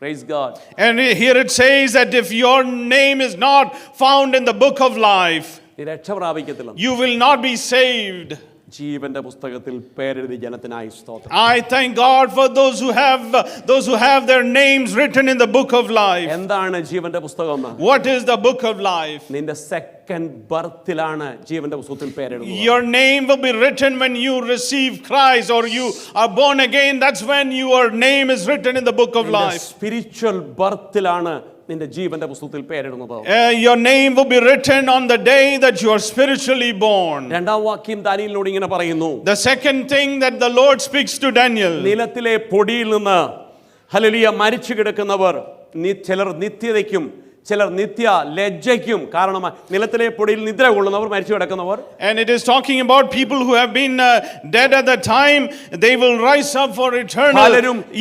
Praise God. And here it says that if your name is not found in the book of life, നീ രക്ഷ പ്രാപിക്കത്തില്ല. you will not be saved. ജീവന്റെ പുസ്തകത്തിൽ പേരെഴുതി ജനത്തിനായി സ്തോത്രം. I thank God for those who have their names written in the book of life. എന്താണ് ജീവന്റെ പുസ്തകം? What is the book of life? നിന്റെ സെക്കൻഡ് ബർത്തിലാണ് ജീവന്റെ പുസ്തകത്തിൽ പേരെഴുതുന്നത്. Your name will be written when you receive Christ or you are born again. That's when your name is written in the book of life. Spiritual ബർത്തിലാണ് നിന്റെ ജീവന്റെ പുസ്തകത്തിൽ പേരിടുന്നത്. Your name will be written on the day that you are spiritually born. രണ്ടാം വാക്യം ദാനിയേലിനോട് ഇങ്ങനെ പറയുന്നു. The second thing that the Lord speaks to Daniel. നിലത്തിലെ പൊടിയിൽ നിന്ന് ഹല്ലേലൂയ മരിച്ചു കിടക്കുന്നവർ ചിലർ നിത്യതയ്ക്കും ചിലർ നിത്യ ലജ്ജയ്ക്കും കാരണം നിലത്തിലെ പൊടിയിൽ നിദ്ര കൊള്ളുന്നവർ മരിച്ചു കിടക്കുന്നവർ. And it is talking about people who have been dead at the time. They will rise up for eternal,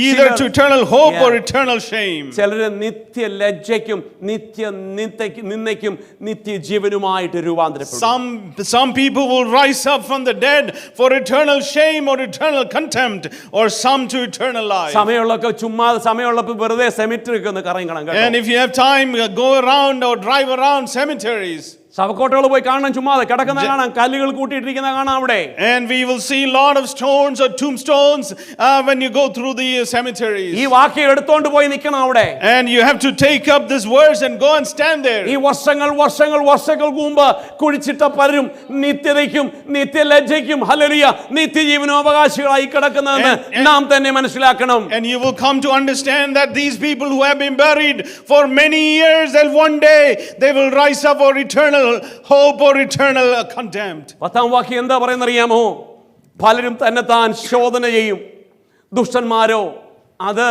either to eternal hope or eternal shame. ചിലർ നിത്യ ലജ്ജയ്ക്കും നിത്യ നിന്ദയ്ക്കും നിത്യ ജീവനുമായിട്ട് രൂപാന്തരപ്പെടും. Some people will rise up from the dead for eternal shame or eternal contempt, or some to eternal life. സമയമുള്ളപ്പോൾ വെറുതെ സെമിറ്ററിക്ക് ഒന്ന് കറങ്ങണം. And if you have time, go around or drive around cemeteries. ശവക്കോട്ടകൾ പോയി കാണാൻ, ചുമ്മാതെ കിടക്കുന്ന കാണാം, കല്ലുകൾ കൂട്ടിയിട്ടിരിക്കുന്ന കാണാം അവിടെ. And we will see a lot of stones or tombstones when you go through the cemeteries. ഈ വാക്യം എടുത്തോണ്ട് പോയി നിൽക്കണം അവിടെ. And you have to take up this verse and go and stand there. ഈ വർഷങ്ങൾ മുമ്പ് കുഴിച്ചിട്ട പലരും നിത്യതയ്ക്കും നിത്യലജ്ജയ്ക്കും ഹല്ലേലൂയ നിത്യജീവനും അവകാശികളായി കിടക്കുന്നതെന്ന് നാം തന്നെ മനസ്സിലാക്കണം. And you will come to understand that these people who have been buried for many years, that one day they will rise up for eternal hope or eternal contempt. 10-ാം വാക്യം എന്താ പറയുന്നറിയാമോ? പലരും തന്നെത്താൻ ശോധന ചെയ്യും, ദുഷ്ടന്മാരോ അത്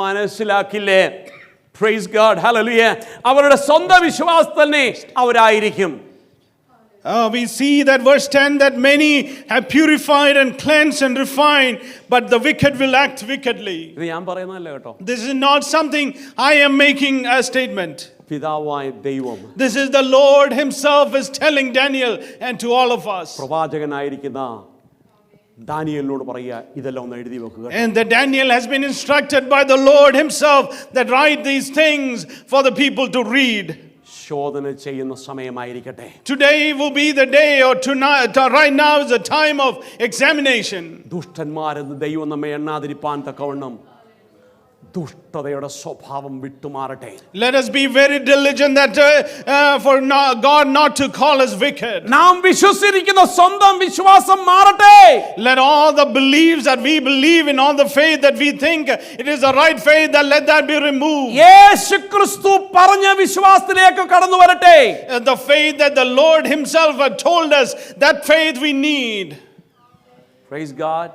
മനസ്സിലാക്കില്ലേ. Praise God, hallelujah. അവരുടെ സ്വന്തം വിശ്വാസം തന്നെ അവരായിരിക്കും. We see that verse 10 that many have purified and cleansed and refined, but the wicked will act wickedly. ഇത് ഞാൻ പറയുന്നതല്ല കേട്ടോ. This is not something I am making a statement. പിതാവായ ദൈവം, this is the Lord himself is telling Daniel and to all of us. പ്രവാചകനായിരിക്കുന്ന ദാനിയേലിനോട് പറയുക, ഇതെല്ലാം ഒന്ന് എഴുതി വെക്കുക. And that Daniel has been instructed by the Lord himself that write these things for the people to read. ശോധന ചെയ്യുന്ന സമയമായിരിക്കട്ടെ. Today will be the day, or tonight, right now is a time of examination. ദുഷ്ടന്മാരെന്ന് ദൈവം നമ്മെ എണ്ണാതിരിപ്പാൻ തക്കവണ്ണം ദുഷ്ടതയുടെ സ്വഭാവം വിട്ടുമാറട്ടെ. Let us be very diligent that for God not to call us wicked. നാം വിശ്വസിച്ചിരിക്കുന്ന സ്വന്തം വിശ്വാസം മാറട്ടെ. Let all the beliefs that we believe in, all the faith that we think it is the right faith, that let that be removed. യേശുക്രിസ്തു പറഞ്ഞ വിശ്വാസത്തിലേക്ക് കടന്നു വരട്ടെ. The faith that the Lord himself had told us, that faith we need. Praise God.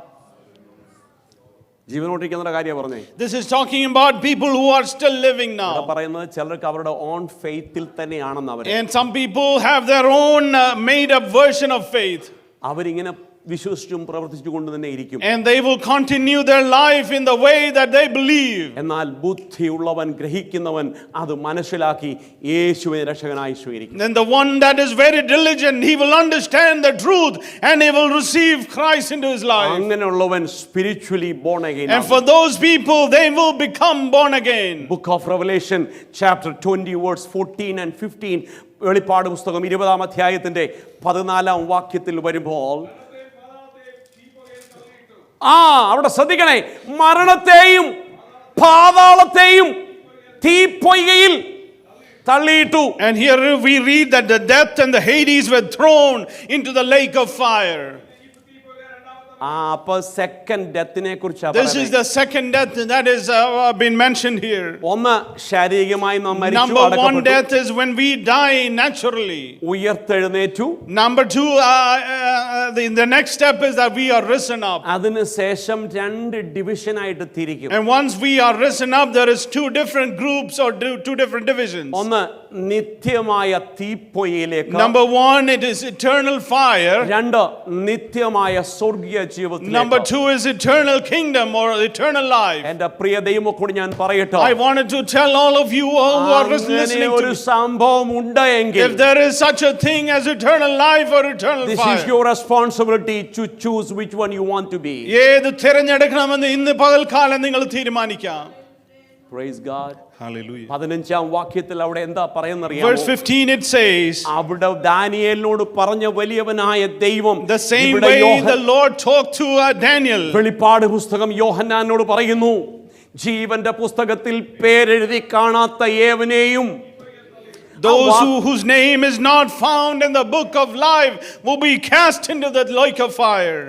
ജീവനോട്ടിരിക്കുന്ന കാര്യം പറഞ്ഞേ. This is talking about people who are still living now. പറയുന്നത് ചിലർക്ക് അവരുടെ ഓൺ ഫെയ്ത്തിൽ തന്നെയാണെന്ന് അവർ. And some people have their own made up version of faith. അവരിങ്ങനെ വിശ്വസിച്ചും പ്രവർത്തിച്ചു കൊണ്ട് തന്നെ ഇരിക്കും. And they will continue their life in the way that they believe. എന്നാൽ ബുദ്ധിയുള്ളവൻ ഗ്രഹിക്കുന്നവൻ അത് മനസ്സിലാക്കി യേശുവിനെ രക്ഷകനായി സ്വീകരിക്കും. Then the one that is very diligent, he will understand the truth and he will receive Christ into his life. അങ്ങനെയുള്ളവൻ spiritually born again. And for those people, they will become born again. Book of Revelation chapter 20 verse 14 and 15, വെളിപ്പാട് പുസ്തകം 20-ാം അധ്യായത്തിന്റെ 14-ാം വാക്യത്തിൽ വരുമ്പോൾ അവിടെ ശ്രദ്ധിക്കണേ, മരണത്തെയും പാതാളത്തെയും തീപ്പൊയ്കയിൽ തള്ളിയിട്ടു. And here we read that the death and the Hades were thrown into the lake of fire. അപ്പൊ second ഡെത്തിനെ കുറിച്ചാണ്. This is the second death that is been mentioned here. ഒന്ന് ശാരീരികമായി നാം മരിച്ചു. Number one death is when we die naturally. ഉയർത്തെഴുന്നേറ്റു. Number two, the next step is that we are risen up. അതിനുശേഷം രണ്ട് division ആയിട്ട് തിരിക്കും. And once we are risen up, there is two different groups or two different divisions. ഒന്ന് നിത്യമായ തീപ്പൊയ്യിലേക്ക്. Number one, it is eternal fire. രണ്ട് നിത്യമായ സ്വർഗ്ഗീയ ജീവിതത്തിലേക്ക്. Number two is eternal kingdom or eternal life. എൻ്റെ പ്രിയ ദൈവമക്കളോട് ഞാൻ പറയട്ടെ, I wanted to tell all of you who are listening ഒരു to me, സംഭവം ഉണ്ടെങ്കിൽ, if there is such a thing as eternal life or eternal this fire, is your responsibility to choose which one you want to be. ഏത് തിരഞ്ഞെടുക്കണമെന്ന് ഇന്ന് പകൽക്കാലം നിങ്ങൾ തീരുമാനിക്കാം. Praise God. Hallelujah. 15-ാം വാക്യത്തിൽ അവിടെ എന്താ പറയുന്നറിയാമോ? Verse 15 it says, അവിടെ ദാനിയേലിനോട് പറഞ്ഞ വലിയവനായ ദൈവം the same way the Lord talked to Daniel. വെളിപ്പാട് പുസ്തകം യോഹന്നാനോട് പറയുന്നു, ജീവന്റെ പുസ്തകത്തിൽ പേരെഴുതി കാണാത്ത ഏവനെയും, those whose name is not found in the book of life will be cast into the lake of fire.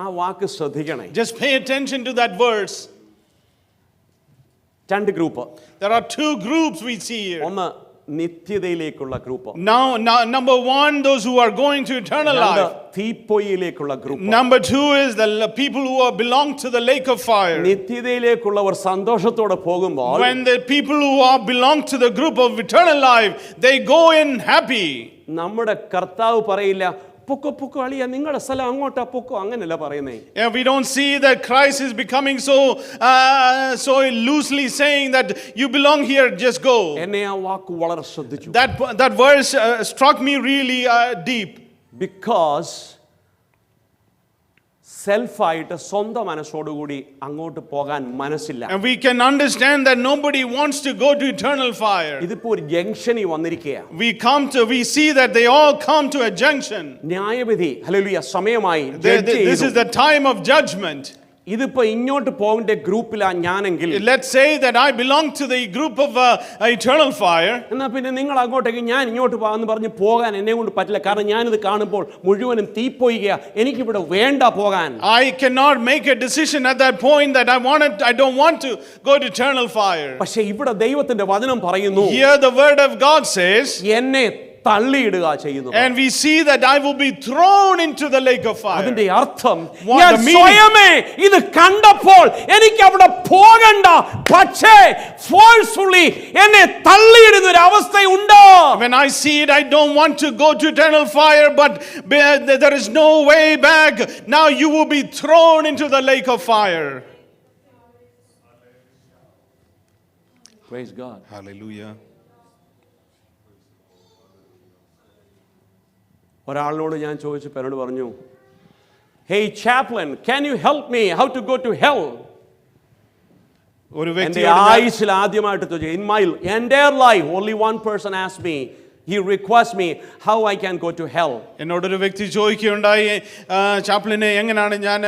ആ വാക്ക് ശ്രദ്ധിക്കണേ. Just pay attention to that verse. രണ്ട് group. There are two groups we see here. ഒന്ന് നിത്യതയിലേക്കുള്ള group. Now, number one, those who are going to eternal life. തീപ്പൊയ്യിലേക്കുള്ള group. Number two is the people who belong to the lake of fire. നിത്യതയിലേക്കുള്ളവർ സന്തോഷത്തോടെ പോകുമ്പോൾ, When the people who belong to the group of eternal life, they go in happy. നമ്മുടെ കർത്താവ് പറയില്ല, പൊക്കോ പൊക്കോ അളിയ നിങ്ങളുടെ സ്ഥലം അങ്ങോട്ടാ പൊക്കോ, അങ്ങനെയല്ല പറയുന്നേ. Yeah, we don't see that Christ is becoming so loosely saying that you belong here, just go. എന്നെ ആ വാക്ക് വളരെ ശ്രദ്ധിച്ചു. That verse struck me really deep. Because സെൽഫായിട്ട് സ്വന്തം മനസ്സോടുകൂടി അങ്ങോട്ട് പോകാൻ മനസ്സില്ല. And we can understand that nobody wants to go to eternal fire. ഇതിപ്പോ ഒരു ജംഗ്ഷനിൽ വന്നിരിക്കുകയാണ്. We see that they all come to a junction. ന്യായവിധി ഹല്ലേലൂയ സമയമായി. This is the time of judgment. ഇതിപ്പോ ഇങ്ങോട്ട് പോകേണ്ട ഗ്രൂപ്പിലാ ഞാനെങ്കിൽ, let's say that I belong to the group of eternal fire. എന്നാ പിന്നെ നിങ്ങൾ അങ്ങോട്ടേക്ക് ഞാൻ ഇങ്ങോട്ട് പോകാന്ന് പറഞ്ഞ് പോകാൻ എന്നെ കൊണ്ട് പറ്റില്ല. കാരണം ഞാനിത് കാണുമ്പോൾ മുഴുവനും തീപ്പൊയ്യുക, എനിക്കിവിടെ വേണ്ട പോകാൻ. I cannot make a decision at that point that I don't want to go to eternal fire. പക്ഷേ ഇവിടെ ദൈവത്തിന്റെ വചനം പറയുന്നു, here the word of God says, എന്നെ തള്ളിയിടുക ചെയ്യുന്നു. And we see that I will be thrown into the lake of fire. അതിന്റെ അർത്ഥം ഞാൻ സ്വയമേ ഇത് കണ്ടപ്പോൾ എനിക്ക് അവിടെ പോകണ്ട, പക്ഷേ ഫോഴ്സ്ഫുള്ളി എന്നെ തള്ളിയിടുന്ന ഒരു അവസ്ഥയുണ്ട്. When I see it, I don't want to go to eternal fire, but there is no way back. Now you will be thrown into the lake of fire. Praise God. Hallelujah. ഒരാളിനോട് ഞാൻ ചോദിച്ചപ്പോൾ എന്നോട് പറഞ്ഞു, "Hey chaplain, can you help me how to go to hell?" ഒരു എന്റെ വ്യക്തിയോട് ആയുസ്സിൽ ആദ്യമായിട്ട് ചോദിച്ചു, in my entire life only one person asked me, he requests me how I can go to hell. എന്നോടൊരു വ്യക്തി ചോദിക്കുകയുണ്ടായി, ചാപ്ലിനെ എങ്ങനെയാണ് ഞാൻ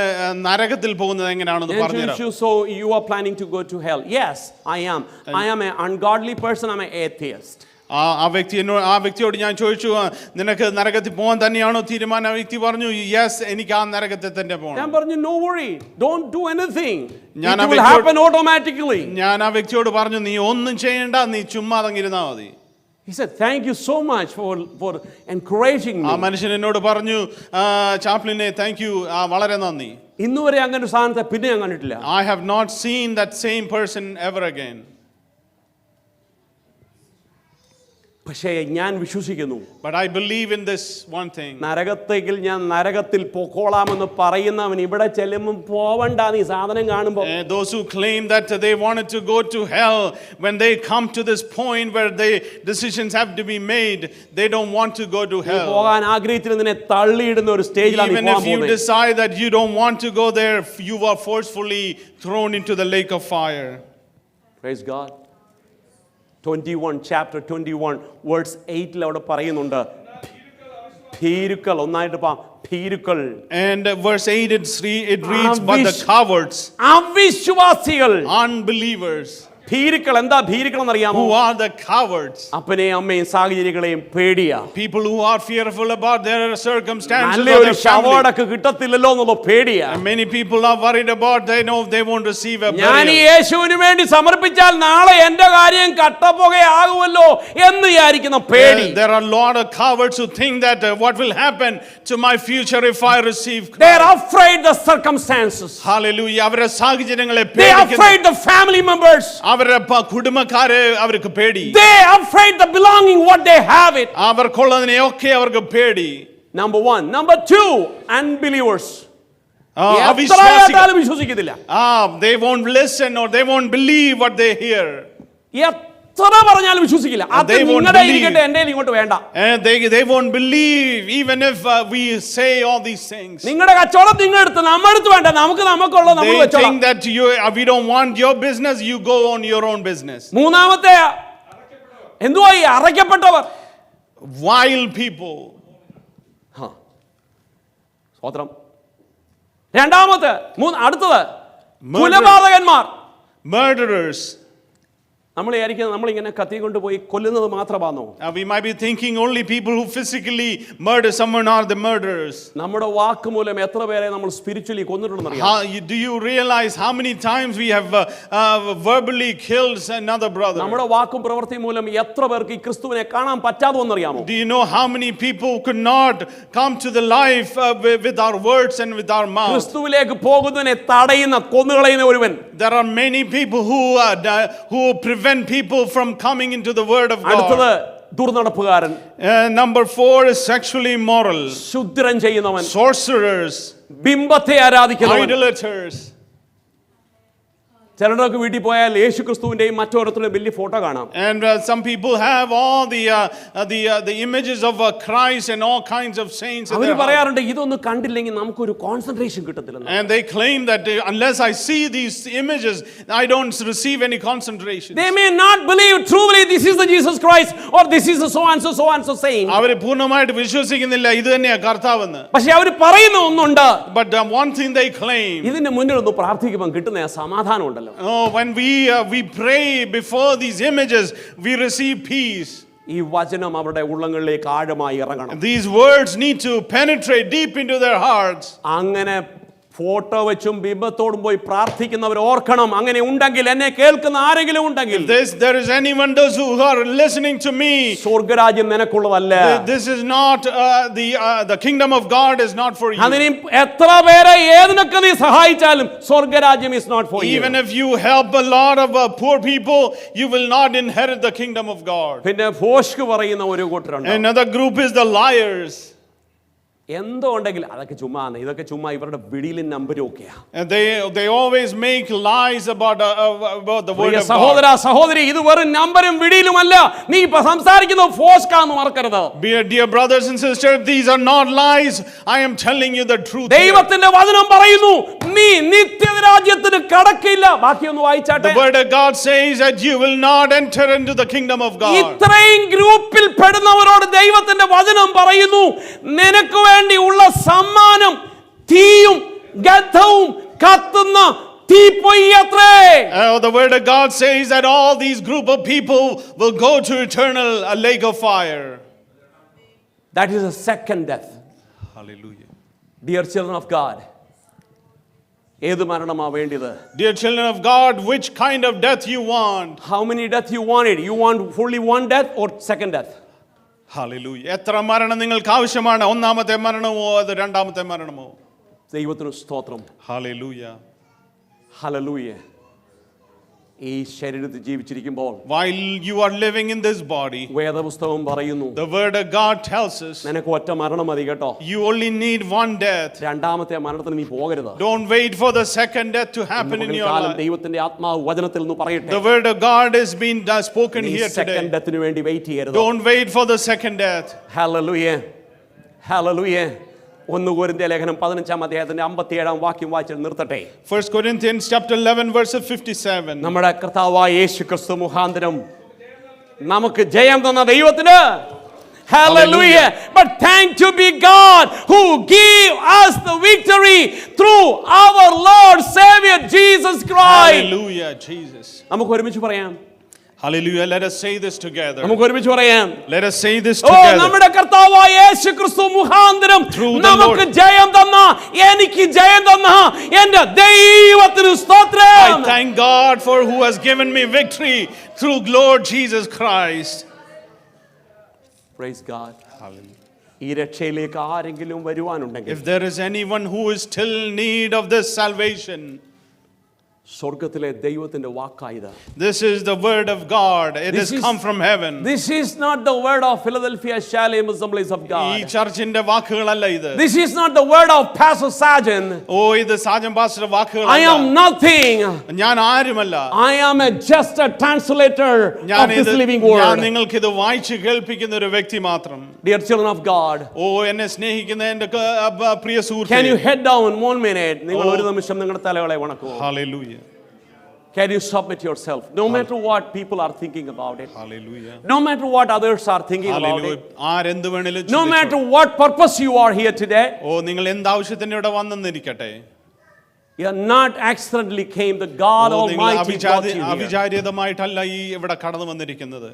നരകത്തിൽ പോകുന്നത് എങ്ങനെയാണെന്ന് പറഞ്ഞു. So you are planning to go to hell? Yes, I am. I am an ungodly person. I'm an atheist. ആ വ്യക്തിയോട് ഞാൻ ചോദിച്ചു, നിനക്ക് നരകത്തിൽ പോകാൻ തന്നെയാണോ തീരുമാനം? ആ വ്യക്തി പറഞ്ഞു, യെസ്, എനിക്ക് ആ നരകത്തിൽ തന്നെ പോകണം. ഞാൻ പറഞ്ഞു, no worry, don't do anything, it will happen automatically. ഞാൻ ആ വ്യക്തിയോട് പറഞ്ഞു, നീ ഒന്നും ചെയ്യണ്ട, നീ ചുമ്മാ തങ്ങിരുന്നാ മതി. He said, thank you so much for encouraging me. ആ മനുഷ്യൻ എന്നോട് പറഞ്ഞു, ചാപ്ലിനെ താങ്ക് യു, വളരെ നന്ദി. ഇന്നുവരെ അങ്ങനെ ഒരു സാധനത്തെ പിന്നെ ഞാൻ കണ്ടിട്ടില്ല. I have not seen that same person ever again. പക്ഷേ ഞാൻ വിശ്വസിക്കുന്നു, but I believe in this one thing. നരകത്തേക്കിൽ ഞാൻ നരകത്തിൽ പോക്കോളാമെന്ന് പറയുന്നവൻ ഇവിടെ ചെല്ലുമ്പോൾ പോവണ്ട നീ സാധനം കാണുമ്പോൾ. Those who claim that they wanted to go to hell, when they come to this point where they decisions have to be made, they don't want to go to hell. പോകാൻ ആഗ്രഹിച്ചിരുന്നതിനെ തള്ളിയിടുന്ന ഒരു സ്റ്റേജിലാണ് നീ even പോകാൻ if you പോകുന്നത്. decide that you don't want to go there, you are forcefully thrown into the lake of fire. Praise God. 21 chapter 21 verse 8 അവിടെ പറയുന്നുണ്ട്, ഭീരുക്കൾ ഒന്നായിട്ട് ഭീരുക്കൾ. And verse 8 it reads, but the cowards, അവിശ്വാസികൾ, unbelievers. ഭീരുക്കൾ എന്താ ഭീരുക്കൾ എന്നറിയാമോ? Who are the cowards? അപ്പനെയും അമ്മയും സാഹചര്യങ്ങളെയും പേടിയാ. People who are fearful about their circumstances or നല്ലൊരു their family. ശവടക്ക് കിട്ടത്തില്ലല്ലോ എന്നുള്ള പേടിയാ. And many people are worried about, they know they won't receive a ഞാൻ burial. യേശുവിന് വേണ്ടി സമർപ്പിച്ചാൽ നാളെ എന്റെ കാര്യം കട്ടപ്പുകയാകുമല്ലോ എന്ന് വിചാരിക്കുന്ന പേടി. There are a lot of cowards who think that what will happen to my future if I receive Christ. They are afraid the circumstances. Hallelujah. അവരുടെ സാഹചര്യങ്ങളെ They are പേടിക്കുന്നു. afraid the family members. അവരുടെ കുടുംബക്കാരെ അവർക്ക് പേടി. They are afraid the belonging what they have it. അവർക്കുള്ളതിനെയൊക്കെ അവർക്ക് പേടി. Number 1. Number 2, unbelievers. അവിശ്വാസികൾ. വിശ്വസിക്കത്തില്ല. They won't listen or they won't believe what they hear. എത്ര പറഞ്ഞാലും വിശ്വസിക്കില്ല. അത് നിങ്ങളുടെ ഇരിക്കട്ടെ, എൻ്റെ ഇങ്ങോട്ട് വേണ്ട. And they won't believe even if we say all these things. നിങ്ങളുടെ കച്ചവടം നിങ്ങൾ എടുത്ത് നമ്മളെടുത്ത് വേണ്ട, നമുക്കുള്ള നമ്മൾ They വെച്ചോളാം. think that we don't want your business, you go on your own business. മൂന്നാമത്തെ എന്തുവാ ഈ അറയ്ക്കപ്പെട്ടവർ? Wild people. സ്വതന്ത്രം. രണ്ടാമത്തെ അടുത്തത് കൊലപാതകന്മാർ, murderers. നമ്മൾ വിചാരിക്കുന്നത് നമ്മളിങ്ങനെ കത്തി കൊണ്ടുപോയി കൊല്ലുന്നത് മാത്രമാണോ? We might be thinking only people who physically murder someone are the murderers. നമ്മുടെ വാക്ക് മൂലം എത്ര പേരെ നമ്മൾ സ്പിരിച്വലി കൊന്നിട്ടുണ്ടെന്ന് അറിയാമോ? Do you realize how many times we have verbally killed another brother? നമ്മുടെ വാക്കും പ്രവൃത്തി മൂലം എത്ര പേർക്ക് ഈ ക്രിസ്തുവിനെ കാണാൻ പറ്റാതെന്ന് അറിയാമോ? Do you know how many people could not come to the life with our words and with our mouth? ക്രിസ്തുവിലേക്ക് പോകുന്നതിനെ തടയുന്ന കൊന്നുകളയുന്ന ഒരുവൻ. There are many people who prevent people from coming into the word of God. അടുത്തത് ദുർനടപ്പുകാരൻ. Number 4 is sexually immoral. ശുദ്രം ചെയ്യുന്നവൻ. Sorcerers. ബിംബത്തെ ആരാധിക്കുന്നവൻ. Idolaters. ചിലരൊക്കെ വീട്ടിൽ പോയാൽ യേശു ക്രിസ്തുവിന്റെയും മറ്റോരത്തിന്റെയും വലിയ photo കാണാം. And some people have all the images of Christ and all kinds of saints in our their house. പറയാറുണ്ട് ഇതൊന്നും കണ്ടില്ലെങ്കിൽ നമുക്കൊരു concentration കിട്ടത്തില്ലെന്ന്. And they claim that unless I see these images, I don't receive any concentration. They may not believe truly this is the Jesus Christ or this is the so and so saint. അവർ പൂർണ്ണമായിട്ട് വിശ്വസിക്കുന്നില്ല ഇത് തന്നെയാ കർത്താവെന്ന്. പക്ഷേ അവർ പറയുന്ന ഒന്നുണ്ട്. But one thing they claim. ഇതിന്റെ മുന്നിൽ ഒന്ന് പ്രാർത്ഥിക്കുമ്പോൾ കിട്ടുന്ന സമാധാനം ഉണ്ടല്ലോ. Oh, when we pray before these images, we receive peace. ഈ വചനം അവരുടെ ഉള്ളങ്ങളിലേക്ക് ആഴമായി ഇറങ്ങണം. These words need to penetrate deep into their hearts. അങ്ങനെ ഫോട്ടോ വെച്ചും ബിംബത്തോടും പോയി പ്രാർത്ഥിക്കുന്നവർ ഓർക്കണം, അങ്ങനെ ഉണ്ടെങ്കിൽ, എന്നെ കേൾക്കുന്ന ആരെങ്കിലും ഉണ്ടെങ്കിൽ, there is anyone those who are listening to me, സ്വർഗ്ഗരാജ്യം നിനക്കുള്ളതല്ല. this is not the kingdom of God is not for you. അതിന് എത്ര പേരെ ഏതിനൊക്കെ നീ സഹായിച്ചാലും സ്വർഗ്ഗരാജ്യം is not for you. Even if you help a lot of poor people, you will not inherit the kingdom of God. പിന്നെ ഭോഷ്ക് പറയുന്ന ഒരു കൂട്ടരുണ്ട്. Another group is the liars. എന്തോ ഉണ്ടെങ്കിൽ അതൊക്കെ ചുമ്മാ, ഇതൊക്കെ ചുമ്മാ ഇവരുടെ വിടിയിലും നമ്പരും ഒക്കെയാ. They always make lies about the word of God. സഹോദര സഹോദരി, ഇത് വെറും നമ്പരും വിടിയിലുമല്ല, നീ ഇപ്പൊ സംസാരിക്കുന്ന ഫോസ്കാന്ന് മറക്കരുത്. Dear brothers and sisters, these are not lies. I am telling you the truth. ദൈവത്തിന്റെ വചനം പറയുന്നു, നീ നിത്യരാജ്യത്തിന് കടക്കില്ല. ബാക്കിയൊന്ന് വായിച്ചാട്ടെ. The word of God says that you will not enter into the kingdom of God. ഇത്രയും ഗ്രൂപ്പിൽ പെടുന്നവരോട് ദൈവത്തിന്റെ വചനം പറയുന്നു, നിനക്ക് വേണ്ടി ഉള്ള സമ്മാനം തീയും ഗന്ധവും കത്തുന്ന തീപ്പൊയ്യത്രേ. The word of God says that all these group of people will go to eternal a lake of fire. That is a second death. Hallelujah. Dear children of God, ഏത് മരണമാ വേണ്ടത്? Dear children of God, which kind of death you want? How many death you wanted? You want fully one death or second death? Hallelujah. എത്ര മരണം നിങ്ങൾക്ക് ആവശ്യമാണ്? ഒന്നാമത്തെ മരണമോ അത് രണ്ടാമത്തെ മരണമോ? ദൈവത്തിന് സ്തോത്രം. Hallelujah. Hallelujah. ഈ ശരീരത്തിൽ ജീവിച്ചിരിക്കുമ്പോൾ While you are living in this body, വേദപുസ്തകം പറയുന്നു, the word of God tells us നിനക്ക് ഒറ്റ മരണം മതി കേട്ടോ. you only need one death. രണ്ടാമത്തെ മരണത്തിന് നീ പോകരുത്. Don't wait for the second death to happen in your life. ദൈവത്തിന്റെ ആത്മാവ് വചനത്തിൽ നിന്ന് പറയട്ടെ, The word of God has been spoken here second today. ഡെത്തിന് വേണ്ടി വെയിറ്റ് ചെയ്യരുത്. Don't wait for the second death. Hallelujah. Hallelujah. 1 കൊരിന്ത്യർ ലേഖനം 15-ാം അധ്യായത്തിന്റെ 57-ാം വാക്യം വായിച്ച് നിർത്തട്ടെ. 1 Corinthians chapter 11 verse 57. നമ്മുടെ കർത്താവായ യേശുക്രിസ്തു മുഖാന്തരം നമുക്ക് ജയം തന്ന ദൈവത്തിന് Hallelujah. But thanks to be God who gave us the victory through our Lord Savior Jesus Christ. Hallelujah, Jesus. നമുക്ക് ഒരുമിച്ച് പറയാം. Hallelujah. Let us say this together. നമുക്ക് ഒരുമിച്ച് പറയാം. Let us say this oh together. നമ്മുടെ കർത്താവായ യേശുക്രിസ്തു മുഖാന്തരം നമുക്ക് ജയം തന്ന, എനിക്ക് ജയം തന്ന എൻ്റെ ദൈവത്തിന് സ്തോത്രം. I thank God for who has given me victory through Lord Jesus Christ. Praise God. Hallelujah. ഈ രക്ഷയിലേക്ക് ആരെങ്കിലും വരുവാനുണ്ടെങ്കിൽ, If there is anyone who is still in need of this salvation, സ്വർഗ്ഗത്തിലെ ദൈവത്തിന്റെ വാക്കായത്. this is the word of God. It This has is- come from heaven. This is not the word of Philadelphia Shalom Assemblies of ഈ God. ചർച്ചിന്റെ വാക്കുകളല്ല ഇത്. This is not the word of Pastor Sajan. ഓ ഇത് Sajan പാസ്റ്ററുടെ I വാക്കുകളല്ല. am nothing. ഞാൻ ആരുമല്ല. I am just a translator of this living ഞാൻ word. നിങ്ങൾക്ക് ഇത് വായിച്ച് കേൾപ്പിക്കുന്ന ഒരു വ്യക്തി മാത്രം. Dear children of God, ഓ എന്നെ സ്നേഹിക്കുന്ന എൻ്റെ പ്രിയ can സുഹൃത്തേ. you head down 1 minute? നിങ്ങൾ ഒരു നിമിഷം നിങ്ങളുടെ തലകളെ വണക്കൂ. Hallelujah. Can you submit yourself? No matter what people are thinking about it. Hallelujah. No matter what others are thinking about Hallelujah. it. ആരെന്ത് വേണേലും No matter what purpose you are here today. ഓ നിങ്ങൾ എന്ത് ആവശ്യത്തിന് ഇവിടെ വന്നെന്നിരിക്കട്ടെ. You are not accidentally came. The God ഓ, നിങ്ങൾ Almighty brought you here. അവിചാരിതമായിട്ടല്ല ഈ ഇവിടെ കടന്നു വന്നിരിക്കുന്നത്.